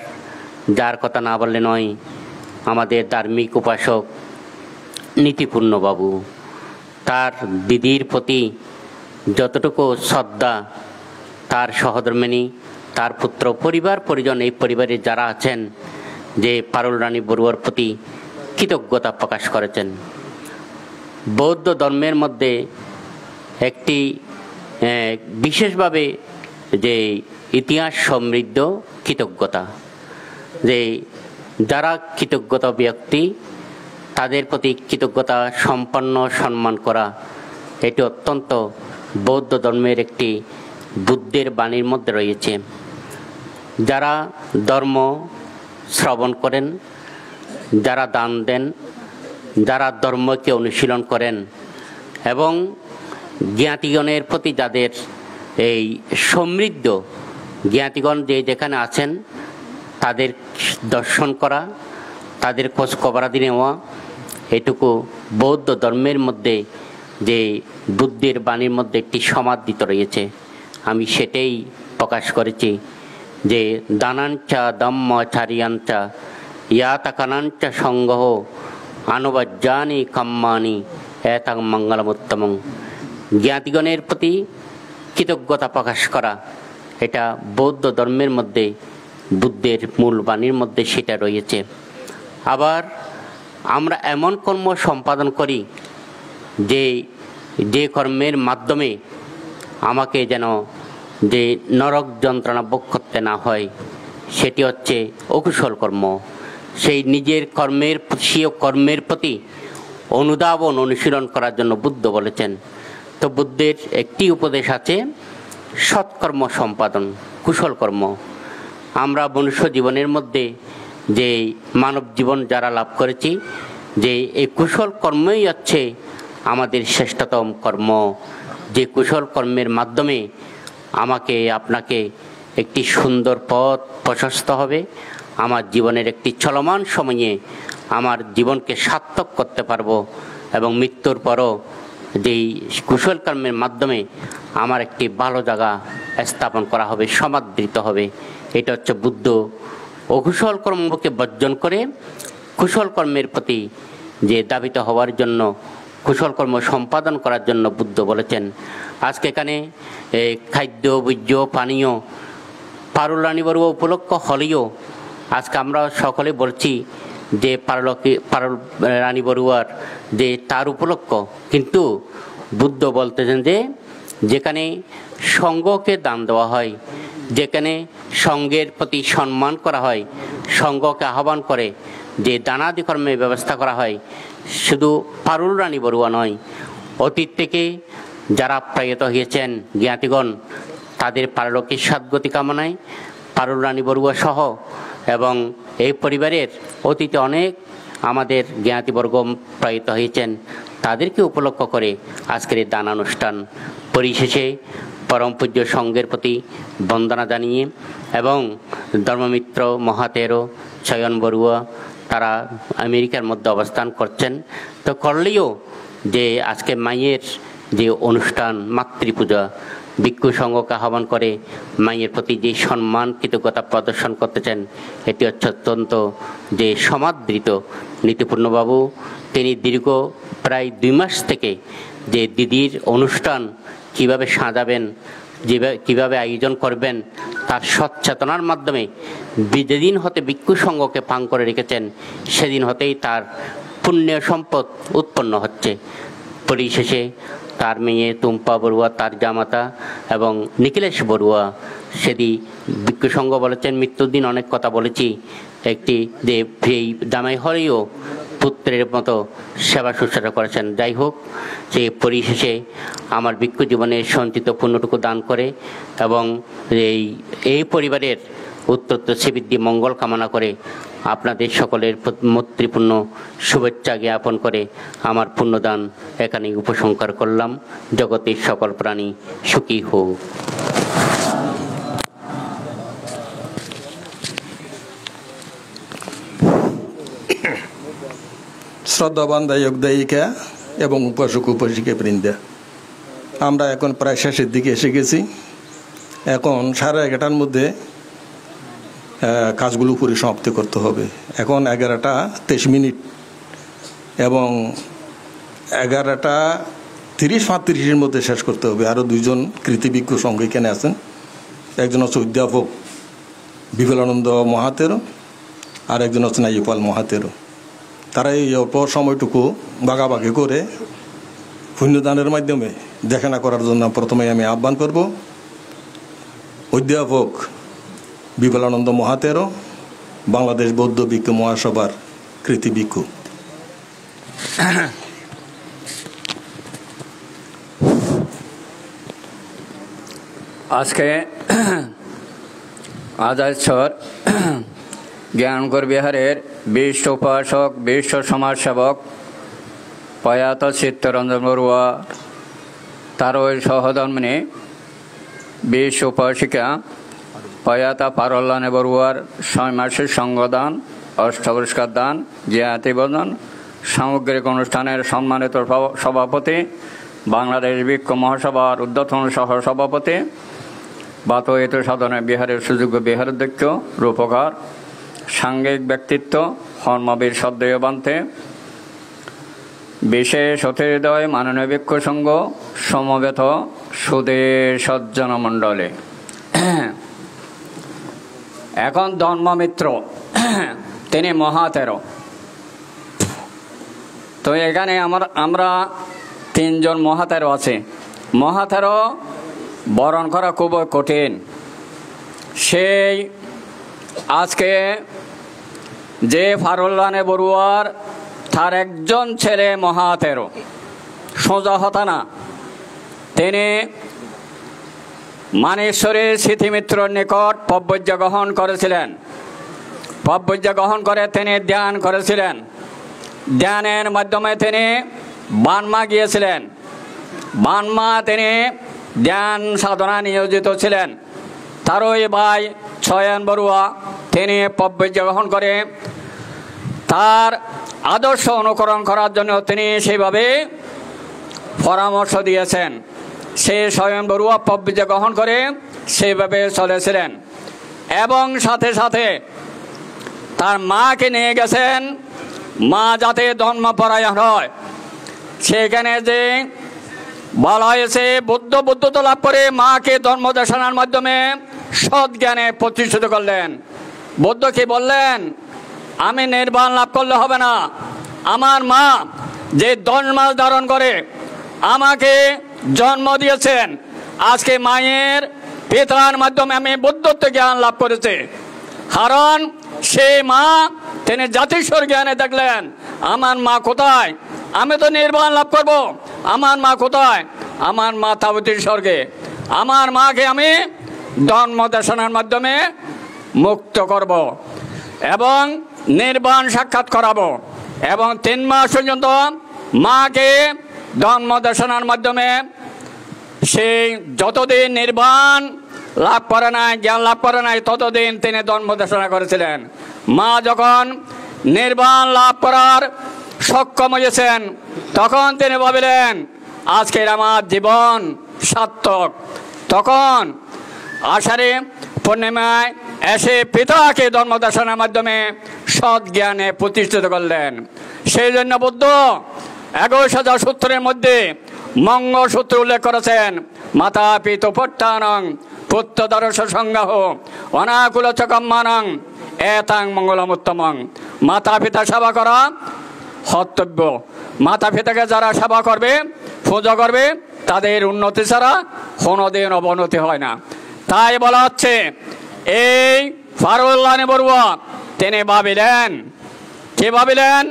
যার কথা না বললে নয় আমাদের ধার্মিক উপাসক নীতিপূর্ণ বাবু। তার দিদির প্রতি যতটুকু শ্রদ্ধা, তার সহধর্মিণী, তার পুত্র, পরিবার পরিজন, এই পরিবারে যারা আছেন, যে পারুল রানী বড়ুয়ার প্রতি কৃতজ্ঞতা প্রকাশ করেছেন। বৌদ্ধ ধর্মের মধ্যে একটি বিশেষভাবে যে ইতিহাস সমৃদ্ধ কৃতজ্ঞতা, যে যারা কৃতজ্ঞতা ব্যক্তি তাদের প্রতি কৃতজ্ঞতা সম্পন্ন সম্মান করা, এটি অত্যন্ত বৌদ্ধ ধর্মের একটি বুদ্ধের বাণীর মধ্যে রয়েছে। যারা ধর্ম শ্রবণ করেন, যারা দান দেন, যারা ধর্মকে অনুশীলন করেন এবং জ্ঞাতিগণের প্রতি যাদের এই সমৃদ্ধ জ্ঞাতিগণ যেখানে আছেন তাদের দর্শন করা, তাদের খোঁজ খবরাদি নেওয়া, এটুকু বৌদ্ধ ধর্মের মধ্যে যে বুদ্ধের বাণীর মধ্যে একটি সমাদৃত রয়েছে। আমি সেটাই প্রকাশ করেছি যে দানাঞ্চা ধম্মচারিয়াঞ্চা ইয়াতাকানাঞ্চা সংঘহ আনুবাজ্যানি কাম্মানি এতাং মঙ্গলমুত্তমং। জ্ঞাতিগণের প্রতি কৃতজ্ঞতা প্রকাশ করা, এটা বৌদ্ধ ধর্মের মধ্যে বুদ্ধের মূল বাণীর মধ্যে সেটা রয়েছে। আবার আমরা এমন কর্ম সম্পাদন করি যে কর্মের মাধ্যমে আমাকে যেন যে নরক যন্ত্রণা ভোগ করতে না হয়, সেটি হচ্ছে অকুশল কর্ম। সেই নিজের কর্মের প্রতি অনুধাবন অনুশীলন করার জন্য বুদ্ধ বলেছেন। তো বুদ্ধের একটি উপদেশ আছে, সৎকর্ম সম্পাদন, কুশল কর্ম। আমরা মনুষ্য জীবনের মধ্যে যে মানব জীবন যারা লাভ করেছি, যে এই কুশল কর্মই হচ্ছে আমাদের শ্রেষ্ঠতম কর্ম। যে কুশল কর্মের মাধ্যমে আমাকে আপনাকে একটি সুন্দর পথ প্রশস্ত হবে, আমার জীবনের একটি চলমান সময়ে আমার জীবনকে সার্থক করতে পারবো এবং মৃত্যুর পরও যেই কুশল কর্মের মাধ্যমে আমার একটি ভালো জায়গা স্থাপন করা হবে, সমাদৃত হবে। এটা হচ্ছে বুদ্ধ অকুশল কর্মকে বর্জন করে কুশল কর্মের প্রতি যে দাবিত হওয়ার জন্য কুশলকর্ম সম্পাদন করার জন্য বুদ্ধ বলেছেন। আজকে এখানে খাদ্য বৈদ্য পানীয় পারুল রানী বড়ুয়া উপলক্ষ হলেও আজকে আমরা সকলে বলছি যে পারুল রানী বড়ুয়ার যে তার উপলক্ষ, কিন্তু বুদ্ধ বলতেছেন যে যেখানে সঙ্ঘকে দান দেওয়া হয়, যেখানে সঙ্ঘের প্রতি সম্মান করা হয়, সঙ্ঘকে আহ্বান করে যে দানাদি কর্মের ব্যবস্থা করা হয়, শুধু পারুল রানী বড়ুয়া নয়, অতীত থেকে যারা প্রয়াত হয়েছেন জ্ঞাতিগণ তাদের পারলৌকিক সদ্গতি কামনায় পারুল রানী বড়ুয়া সহ এবং এই পরিবারের অতীতে অনেক আমাদের জ্ঞাতিবর্গ প্রয়াত হয়েছেন, তাদেরকে উপলক্ষ করে আজকের এই দানানুষ্ঠান। পরিশেষে পরম পূজ্য সঙ্ঘের প্রতি বন্দনা জানিয়ে এবং ধর্মমিত্র মহাতেরো চয়ন বড়ুয়া তারা আমেরিকার মধ্যে অবস্থান করছেন, তো করলেও যে আজকে মায়ের যে অনুষ্ঠান মাতৃপূজা ভিক্ষু সংঘকে আহ্বান করে মায়ের প্রতি যে সম্মান কৃতজ্ঞতা প্রদর্শন করতেছেন, এটি হচ্ছে অত্যন্ত যে সমাদৃত। নীতিপূর্ণবাবু তিনি দীর্ঘ প্রায় 2 মাস থেকে যে দিদির অনুষ্ঠান কিভাবে সাজাবেন, কিভাবে আয়োজন করবেন তার সচেতনার মাধ্যমে যেদিন হতে ভিক্ষু সংঘকে পান করে রেখেছেন সেদিন হতেই তার পুণ্য সম্পদ উৎপন্ন হচ্ছে। পরিশেষে তার মেয়ে তুম্পা বড়ুয়া, তার জামাতা এবং নিখিলেশ বড়ুয়া সেদি ভিক্ষু সংঘ বলেছেন মৃত্যুর দিন অনেক কথা বলেছি, একটি যে এই জামাই হলেও পুত্রের মতো সেবা শুশ্রূষা করেছেন। যাই হোক, যে পরিশেষে আমার ভিক্ষু জীবনের সঞ্চিত পুণ্যটুকু দান করে এবং এই পরিবারের উত্তরোত্তর শ্রীবৃদ্ধি মঙ্গল কামনা করে আপনাদের সকলের মৈত্রীপূর্ণ শুভেচ্ছা জ্ঞাপন করে আমার পুণ্যদান এখানেই উপসংহার করলাম। জগতের সকল প্রাণী সুখী হোক। শ্রদ্ধাবান দায়ক দায়িকা এবং উপাসক উপাসিকা বৃন্দা, আমরা এখন প্রায় শেষের দিকে এসে গেছি। এখন 11:30টার মধ্যে কাজগুলো পরিসমাপ্তি করতে হবে। এখন 11:23 এবং 11:30-35 মধ্যে শেষ করতে হবে। আরও 2জন কৃতিবিজ্ঞ সঙ্গে এখানে আছেন, একজন হচ্ছে অধ্যাপক বিপুলানন্দ মহাতেরো আর একজন হচ্ছে নাইপাল মহাতেরো। তারা এই অল্প সময়টুকু ভাগাভাগি করে পুণ্যদানের মাধ্যমে দেখানা করার জন্য প্রথমে আমি আহ্বান করব অধ্যাপক বিপুলানন্দ মহাতেরো, বাংলাদেশ বৌদ্ধ ভিক্ষু মহাসভার কৃতি ভিক্ষু। আজকে আজাদসর জ্ঞানগর বিহারের বিশ্ব উপাসক, বিশ্ব সমাজসেবক প্রয়াত চিত্তরঞ্জন বড়ুয়া, তার ওই সহধর্মিনী বিশ্ব উপাসিকা প্রয়াতা পারুল রানী বড়ুয়ার 6 মাসের সঙ্গদান, অষ্টপুরস্কার দান, জ্ঞাতিবন্ধন সামগ্রিক অনুষ্ঠানের সম্মানিত সভাপতি, বাংলাদেশ ভিক্ষু মহাসভার ঊর্ধ্বতন সহ সভাপতি, বাতয়িত সাধনের বিহারের সুযোগ্য বিহারাধ্যক্ষ, রূপকার, সাংঘিক ব্যক্তিত্ব, হর্মবীর শ্রদ্ধেয় বান্তে, বিশেষ অতিহৃদয় মাননীয় ভিক্ষু সংঘ, সমবেত সুদী সজ্জন মণ্ডলী। এখন ধর্মমিত্র তিনি মহাতেরো। তো এখানে আমরা 3 জন মহাতেরো আছে। মহাতেরো বরণ করা খুব কঠিন। সেই আজকে যে পারুল রানী বড়ুয়ার তার একজন ছেলে মহাতেরো, সোজা হতা না, তিনি মানেশ্বরী স্মৃতিমিত্রর নিকট পব্বজ্য গ্রহণ করেছিলেন। পব্বজ্য গ্রহণ করে তিনি ধ্যান করেছিলেন। ধ্যানের মাধ্যমে তিনি বানমা গিয়েছিলেন। বানমা তিনি ধ্যান সাধনা নিয়োজিত ছিলেন। তারই ভাই চয়ন বড়ুয়া তিনি পব্বজ্য গ্রহণ করে তার আদর্শ অনুকরণ করার জন্য তিনি সেইভাবে পরামর্শ দিয়েছেন। সেই চয়ন বড়ুয়া পব্বজ্য গ্রহণ করে সেইভাবে চলেছিলেন এবং সাথে সাথে তার মাকে নিয়ে গেছেন। মা যাতে ধর্মপরায়ণ হয় সেখানে যে বলা হয়েছে বুদ্ধত্ব লাভ করে মাকে ধর্মদেশনার মাধ্যমে সৎ জ্ঞানে প্রতিষ্ঠিত করলেন। বুদ্ধ কি বললেন? আমি নির্বাণ লাভ করলে হবে না, আমার মা যে 10 মাস ধারণ করে আমাকে জন্ম দিয়েছেন, আজকে মায়ের পিতার মাধ্যমে আমি বুদ্ধত্ব জ্ঞান লাভ করেছি। কারণ সেই মা তিনি জাতিস্বর জ্ঞানে দেখলেন আমার মা কোথায়, আমি তো নির্বাণ লাভ করব, আমার মা কোথায়, আমার মা তাবতীর স্বর্গে, আমার মাকে আমি ধর্ম দেশনার মাধ্যমে মুক্ত করব এবং নির্বাণ সাক্ষাৎ করাবো। এবং 3 মাস পর্যন্ত মাকে ধর্ম দেশনার মাধ্যমে সেই যতদিন নির্বাণ লাভ করে নাই, জ্ঞান লাভ করে নাই, ততদিন তিনি ধর্ম দেশনা করেছিলেন। মা যখন নির্বাণ লাভ করার সক্ষম হয়েছেন তখন তিনি ভাবিলেন আজকের আমার জীবন সার্থক। তখন আষাঢ়ে পূর্ণিমায় এসে পিতাকে ধর্মদেশনার মাধ্যমে সৎ জ্ঞানে প্রতিষ্ঠিত করলেন। সেই জন্য বুদ্ধ 21,000 সূত্রের মধ্যে মঙ্গলসূত্র উল্লেখ করেছেন। মাতা পিতৃপত্তানং পুত্রদর্শ সংজ্ঞাহ অনাকুল চকম্মানং এতাং মঙ্গলমুত্তমং। মাতা পিতা সেবা করা কর্তব্য। মাতা পিতাকে যারা সেবা করবে, পূজা করবে, তাদের উন্নতি ছাড়া কোনোদিন অবনতি হয় না। তাই বলা হচ্ছে এই ফারুল্লাহ বড়ুয়া তিনি ভাবিলেন, কি ভাবিলেন?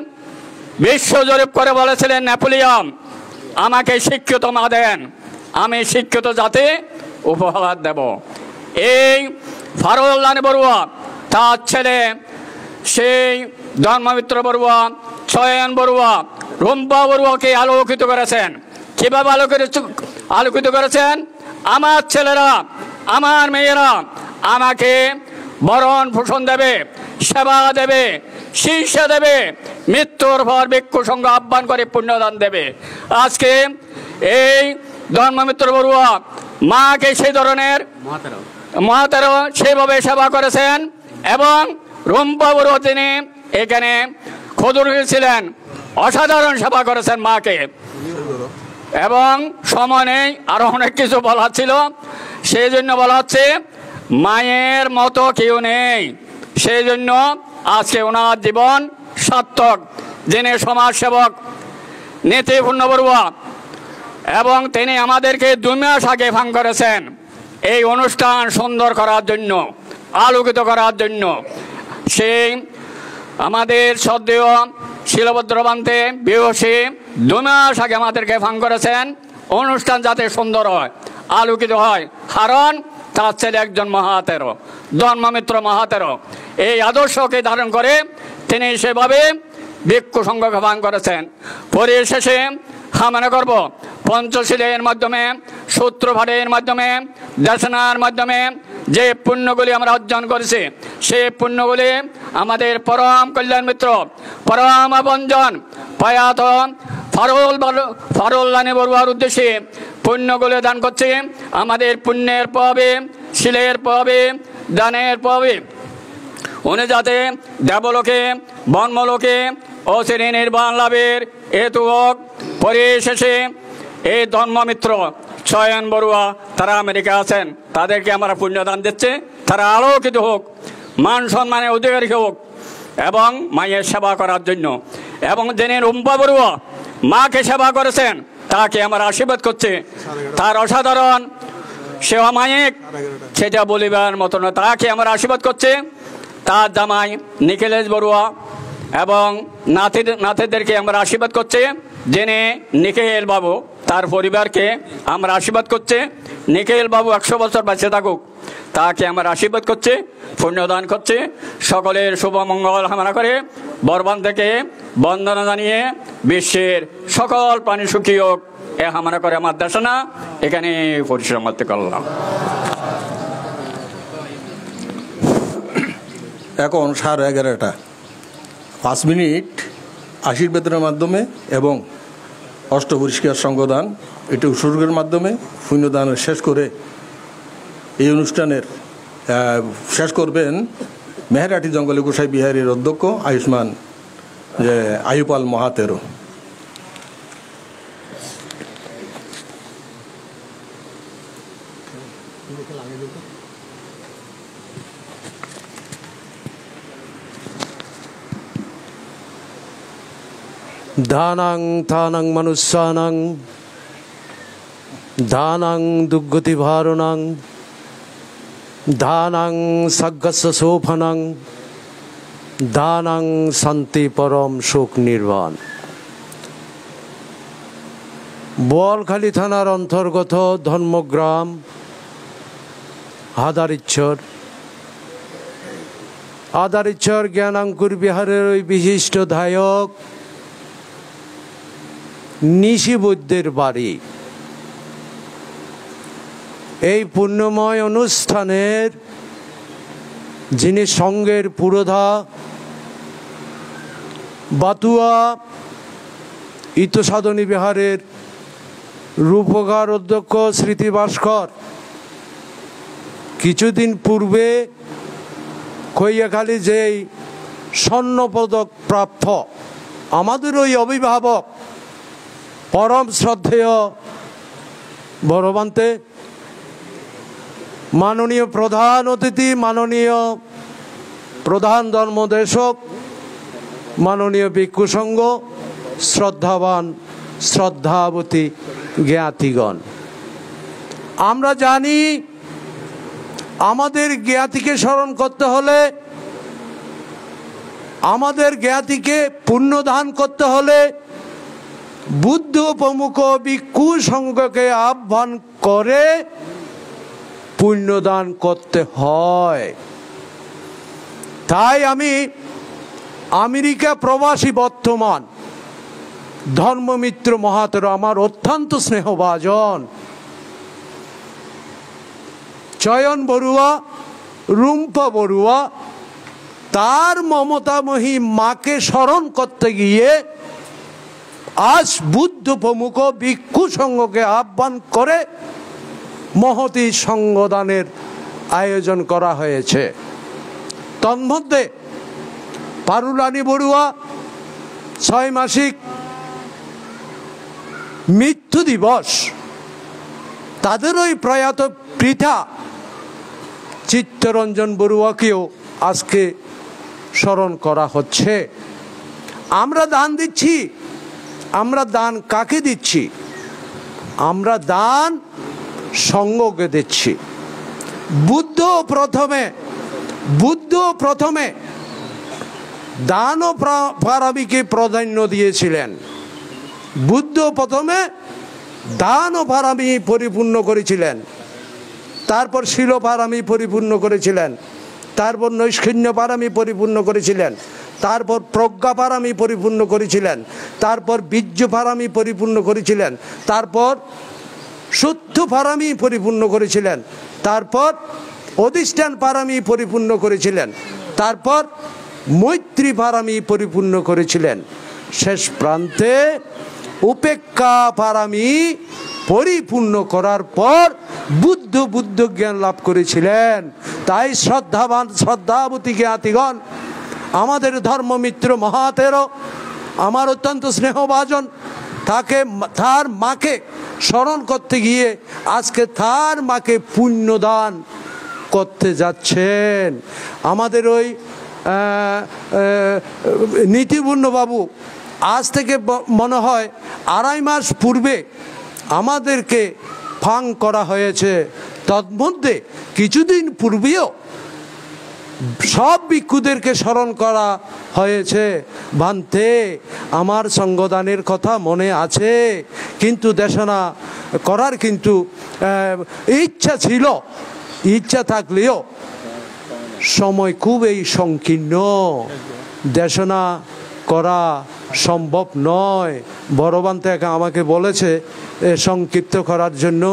বিশ্ব জরিপ করে বলেছিলেন নেপোলিয়ন আমাকে শিক্ষিত মা দেন, আমি শিক্ষিত জাতি উপহার দেব। এই ফারুল্লাহ বড়ুয়া তার ছেলে সেই ধর্মমিত্র বড়ুয়া, চয়ন বড়ুয়া, রুম্পা বড়ুয়াকে আলোকিত করেছেন। কিভাবে আলোকিত করেছেন? আমার ছেলেরা, আমার মেয়েরা আমাকে বরণ পোষণ দেবে, সেবা দেবে, শিক্ষা দেবে, মৃত্যুর পর ভিক্ষু সংঘ আহ্বান করে পুণ্যদান দেবে। আজকে এই ধর্মমিত্র বড়ুয়া মাকে সেই ধরনের মহাতেরো সেইভাবে সেবা করেছেন এবং রুম্পা বড়ুয়া তিনি এখানে খদুর ছিলেন, অসাধারণ সেবা করেছেন মাকে। এবং সময় নেই, আরো অনেক কিছু বলা ছিল, সেই জন্য বলা হচ্ছে মায়ের মতো কেউ নেই। সেই জন্য আজকে ওনার জীবন সার্থক। যিনি সমাজসেবক নীতিপূর্ণ বড়ুয়া এবং তিনি আমাদেরকে 2 মাস আগে ফাং করেছেন এই অনুষ্ঠান সুন্দর করার জন্য, আলোকিত করার জন্য। সেই আমাদের শ্রদ্ধেয় শিলভদ্রবান্তে বিহসী 2 মাস আগে আমাদেরকে ফাং করেছেন অনুষ্ঠান যাতে সুন্দর হয়, আলোকিত হয়। কারণ তার ছেলে একজন মহাতেরো, ধর্মমিত্র মহাতেরো। এই আদর্শকে ধারণ করে তিনি সেভাবে ভিক্ষু সংঘকে ফাং করেছেন। পরিশেষে কামনা করব পঞ্চশীলের মাধ্যমে, সূত্রপাঠের মাধ্যমে, দেশনার মাধ্যমে যে পুণ্যগুলি আমরা অর্জন করেছি, সেই পুণ্যগুলি আমাদের পরম কল্যাণ মিত্র, পরম আপনজন প্রয়াত ফারুল্লাহ বড়ুয়ার উদ্দেশ্যে পুণ্যগুলি দান করছে। আমাদের পুণ্যের পাবে, শিলের পাবে, দানের পাবে। উনি যাতে দেবলোকে, ব্রহ্মলোকে অচিরে নির্বাণ লাভের হেতু হোক। পরিশেষে এই ধর্মমিত্র চয়ন বড়ুয়া তারা আমেরিকা আছেন, তাদেরকে আমরা পুণ্যদান দিচ্ছে, তারা আলোকিত হোক, মান সম্মানের অধিকারী হোক এবং মায়ের সেবা করার জন্য। এবং যিনি রুম্পা বড়ুয়া মাকে সেবা করেছেন তাকে আমরা আশীর্বাদ করছি। তার অসাধারণ সেবা মায়ের সেটা বলিবার মতো না, তাকে আমরা আশীর্বাদ করছি। তার জামাই নিখিলেশ বড়ুয়া এবং নাতিদেরকে আমরা আশীর্বাদ করছি। যিনি নিখিল বাবু তার পরিবারকে আমরা আশীর্বাদ করছি। নিখিল বাবু 100 বছর বেঁচে থাকুক, তাকে আমরা আশীর্বাদ করছি, পুণ্যদান করছি। সকলের শুভ মঙ্গল কামনা করে বর্বান থেকে বন্দনা জানিয়ে বিশ্বের সকল প্রাণী সুখী হোক এ কামনা করে আমার দেশনা এখানে পরিসমাপ্তি করলাম। এখন 11:30, 5 মিনিট আশীর্বাদের মাধ্যমে এবং অষ্টপরিষ্কার সঙ্গদান এটি উৎসর্গের মাধ্যমে পুণ্যদান শেষ করে এই অনুষ্ঠানের শেষ করবেন মেহেরহাটি জঙ্গলে গোসাই বিহারের অধ্যক্ষ আয়ুষ্মান আয়ুপাল মহাতেরো। দানাং থানাং মনুষ্যানাং দানাং দুর্গতি ভারণাং দানাং সাগ্গস্য শোভনাং দানাং শান্তি পরম সুখ নির্বাণ। বোয়ালখালী থানার অন্তর্গত ধর্মগ্রাম আদারিচ্ছর জ্ঞানাঙ্কুর বিহারের ওই বিশিষ্ট ধায়ক নিশি বৈদ্যের বাড়ি। এই পুণ্যময় অনুষ্ঠানের যিনি সঙ্গের পুরোধা বাতুয়া ইতসাধনী বিহারের রূপকার অধ্যক্ষ স্মৃতি ভাস্কর কিছুদিন পূর্বে খৈয়াখালী যেই স্বর্ণপদক প্রাপ্ত আমাদের ওই অভিভাবক পরম শ্রদ্ধেয় বড়বান্তে মাননীয় প্রধান অতিথি, মাননীয় প্রধান ধর্মদেশক, মাননীয় ভিক্ষু সংঘ, শ্রদ্ধাবান শ্রদ্ধাবতী জ্ঞাতিগণ, আমরা জানি আমাদের জ্ঞাতিকে স্মরণ করতে হলে, আমাদের জ্ঞাতিকে পুণ্যদান করতে হলে বুদ্ধ প্রমুখ ভিক্ষু সংঘকে আহ্বান করে পুণ্যদান করতে হয়। তাই আমি আমেরিকা প্রবাসী বর্তমান ধর্মমিত্র মহাতের আমার অত্যন্ত স্নেহভাজন চয়ন বড়ুয়া, রুম্পা বড়ুয়া তার মমতাময়ী মাকে স্মরণ করতে গিয়ে আজ বুদ্ধ প্রমুখ ভিক্ষু সংঘকে আহ্বান করে মহতী সঙ্গদানের আয়োজন করা হয়েছে। তন্মধ্যে পারুলানি বড়ুয়া 6 মাসিক মৃত্যু দিবস, তাদের ওই প্রয়াত পিতা চিত্তরঞ্জন বড়ুয়াকেও আজকে স্মরণ করা হচ্ছে। আমরা দান দিচ্ছি, আমরা দান কাকে দিচ্ছি? আমরা দান সঙ্গকে দিচ্ছি। বুদ্ধ প্রথমে দান ও পারামিকে প্রাধান্য দিয়েছিলেন। বুদ্ধ প্রথমে দান ও পারামি পরিপূর্ণ করেছিলেন, তারপর শীল পারামি পরিপূর্ণ করেছিলেন, তারপর নৈষ্কৃণ্য পারামি পরিপূর্ণ করেছিলেন, তারপর প্রজ্ঞা পারামি পরিপূর্ণ করেছিলেন, তারপর বীর্য পারামি পরিপূর্ণ করেছিলেন, তারপর শুদ্ধ পারামি পরিপূর্ণ করেছিলেন, তারপর অধিষ্ঠান পারামি পরিপূর্ণ করেছিলেন, তারপর মৈত্রী পারামি পরিপূর্ণ করেছিলেন, শেষ প্রান্তে উপেক্ষা পারামি পরিপূর্ণ করার পর বুদ্ধ জ্ঞান লাভ করেছিলেন। তাই শ্রদ্ধাবান শ্রদ্ধাবতী জ্ঞাতিগণ, আমাদের ধর্মমিত্র মহাতেরও আমার অত্যন্ত স্নেহভাজন, তার মাকে স্মরণ করতে গিয়ে আজকে তার মাকে পুণ্যদান করতে যাচ্ছেন। আমাদের ওই নীতিপূর্ণ বাবু আজ থেকে মনে হয় 2.5 মাস পূর্বে আমাদেরকে ফাং করা হয়েছে। তন্মধ্যে কিছুদিন পূর্বেও সব ভিক্ষুদেরকে স্মরণ করা হয়েছে। ভান্তে আমার সঙ্গদানের কথা মনে আছে, কিন্তু দেশনা করার কিন্তু ইচ্ছা ছিল, ইচ্ছা থাকলেও সময় খুবই সংকীর্ণ, দেশনা করা সম্ভব নয়। বড়বান্তে আমাকে বলেছে সংক্ষিপ্ত করার জন্য।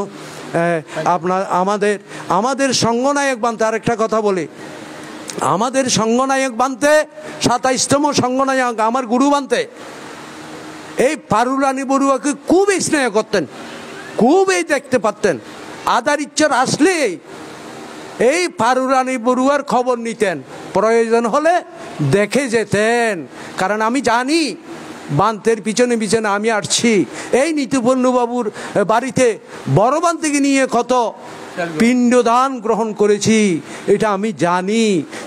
আমাদের সঙ্গনায়ক বান্তে আরেকটা কথা বলি, আমাদের সঙ্গনায়ক বান্তে 27তম সঙ্গনায়ক আমার গুরু বান্তে এই পারুলানি বড়ুয়াকে খুবই স্নেহ করতেন, খুবই দেখতে পারতেন। আদারিচ্ছর আসলেই এই পারুলানি বড়ুয়ার খবর নিতেন, প্রয়োজন হলে দেখে যেতেন। কারণ আমি জানি বান্তের পিছনে পিছনে আমি আসছি। এই নিতুপর্ণবাবুর বাড়িতে বড় বান থেকে নিয়ে কত পিণ্ডদান গ্রহণ করেছি এটা আমি জানি।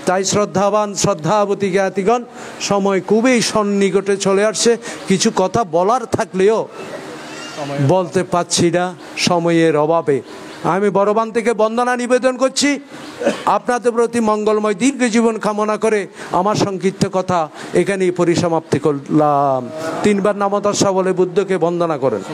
তাই শ্রদ্ধাবান শ্রদ্ধাবতী জ্ঞাতিগণ, সময় খুবই সন্নিকটে চলে আসছে। কিছু কথা বলার থাকলেও বলতে পারছি না সময়ের অভাবে। আমি বড়বান থেকে বন্দনা নিবেদন করছি। আপনাদের প্রতি মঙ্গলময় দীর্ঘ জীবন কামনা করে আমার সংক্ষিপ্ত কথা এখানেই পরিসমাপ্তি করলাম। 3 বার নমো তস্যা বলে বুদ্ধকে বন্দনা করেন।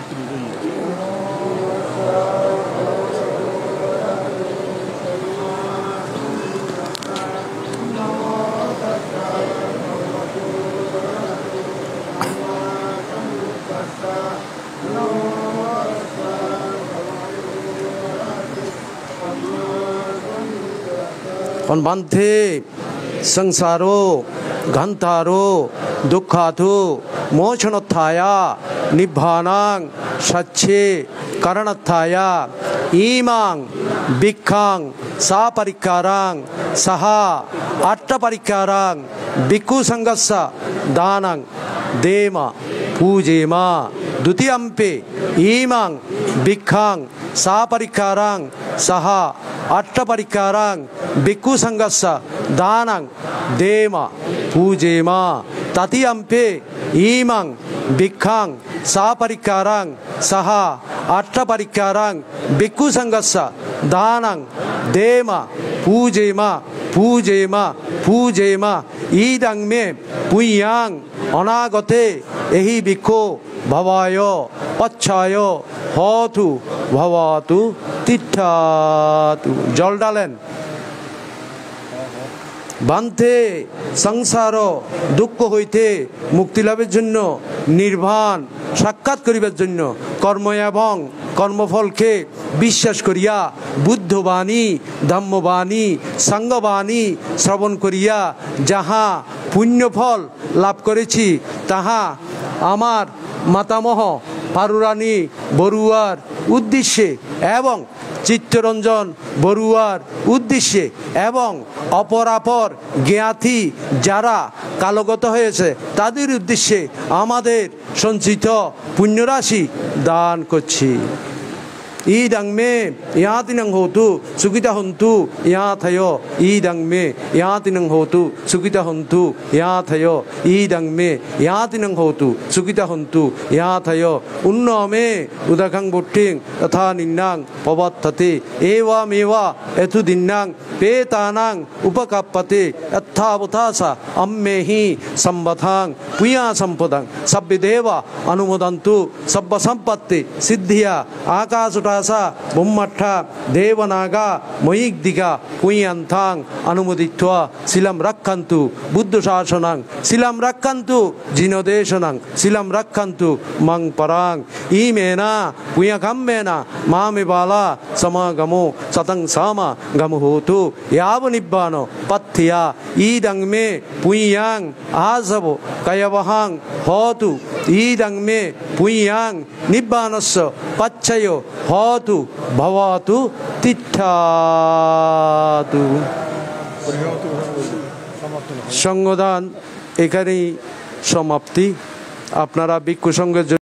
बांधे संसारो घंतारो दुखाधो मोचनोत्थाया निब्बानां सच्चे करणोत्थाया ईमां भिक्षां सापरिक्कारां सहा अट्टपरिक्कारां भिक्खु संघस्य दानं देम पूजेम द्वितीयम्पे ईमां भिक्षां सापरिक्कारां सहा अट्टपरिक्कारां भिक्खु संघस्य दानं देम पूजेम तृतीयम्पे ईमां भिक्षां सापरिक्कारां सहा अट्टपरिक्कारां भिक्खु संघस्य दानं देम पूजेम पूजेम पूजेम ईदं मे पुण्यां अनागते एहि भिक्खो भवाय पच्छाय होतु भवतु तिष्ठतु। जल डालें। बांधे संसार दुख हईते मुक्ति लाभेर जन्य निर्वाण साक्षात करिবার জন্য कर्म एवं कर्मफलके विश्वास करिया बुद्धबाणी धम्मबाणी संगबाणी श्रवण करिया जहाँ पुण्यफल लाभ करेছি ताहा आमार मातामह पारुरानी बरुआर उद्देश्ये एवं चित्तरंजन बरुआर उद्देश्ये एवं अपरापर ज्ञाती जारा कालगत हয়েছে তাদের उद्देश्ये आमादेर संचित पुण्यराशि दान करছি। ईदं मे यातिनं होतु सुखिता हन्तु याथयो ईदं मे यातिनं होतु सुखिता हन्तु याथयो ईदं मे यातिनं होतु सुखिता हन्तु याथयो उन्नो मे उदकं बुट्टिं तथा निन्नां पवत्तते एवमेव एतु दिन्नां पेतानां उपकप्पते यथावथासा अम्मेहि संवथां पुया संपदं सब्बिदेव अनुमोदन्तु सब्ब सम्पत्ति सिद्धिया आकाशुटा ब्रह्मट्ठा देवनागा मयिग्दिगा पुय्यन्तां अनुमोदित्वा शिलं रक्षन्तु बुद्ध शासनं शिलं रक्षन्तु जिनोदेशनं शिलं रक्षन्तु मं परां ईमेना पुय्यकम्मेना मामे बाला समागमो सतं सामा गमो होतु याव निब्बानो पत्थिया ईदं मे पुय्यां आसवो कयवहां होतु ईदं मे पुय्यां निब्बानस्य पच्छयो होतु भवतु तिष्ठतु। संगदान एखानेই समाप्ति। আপনারা ভিক্ষু সংঘের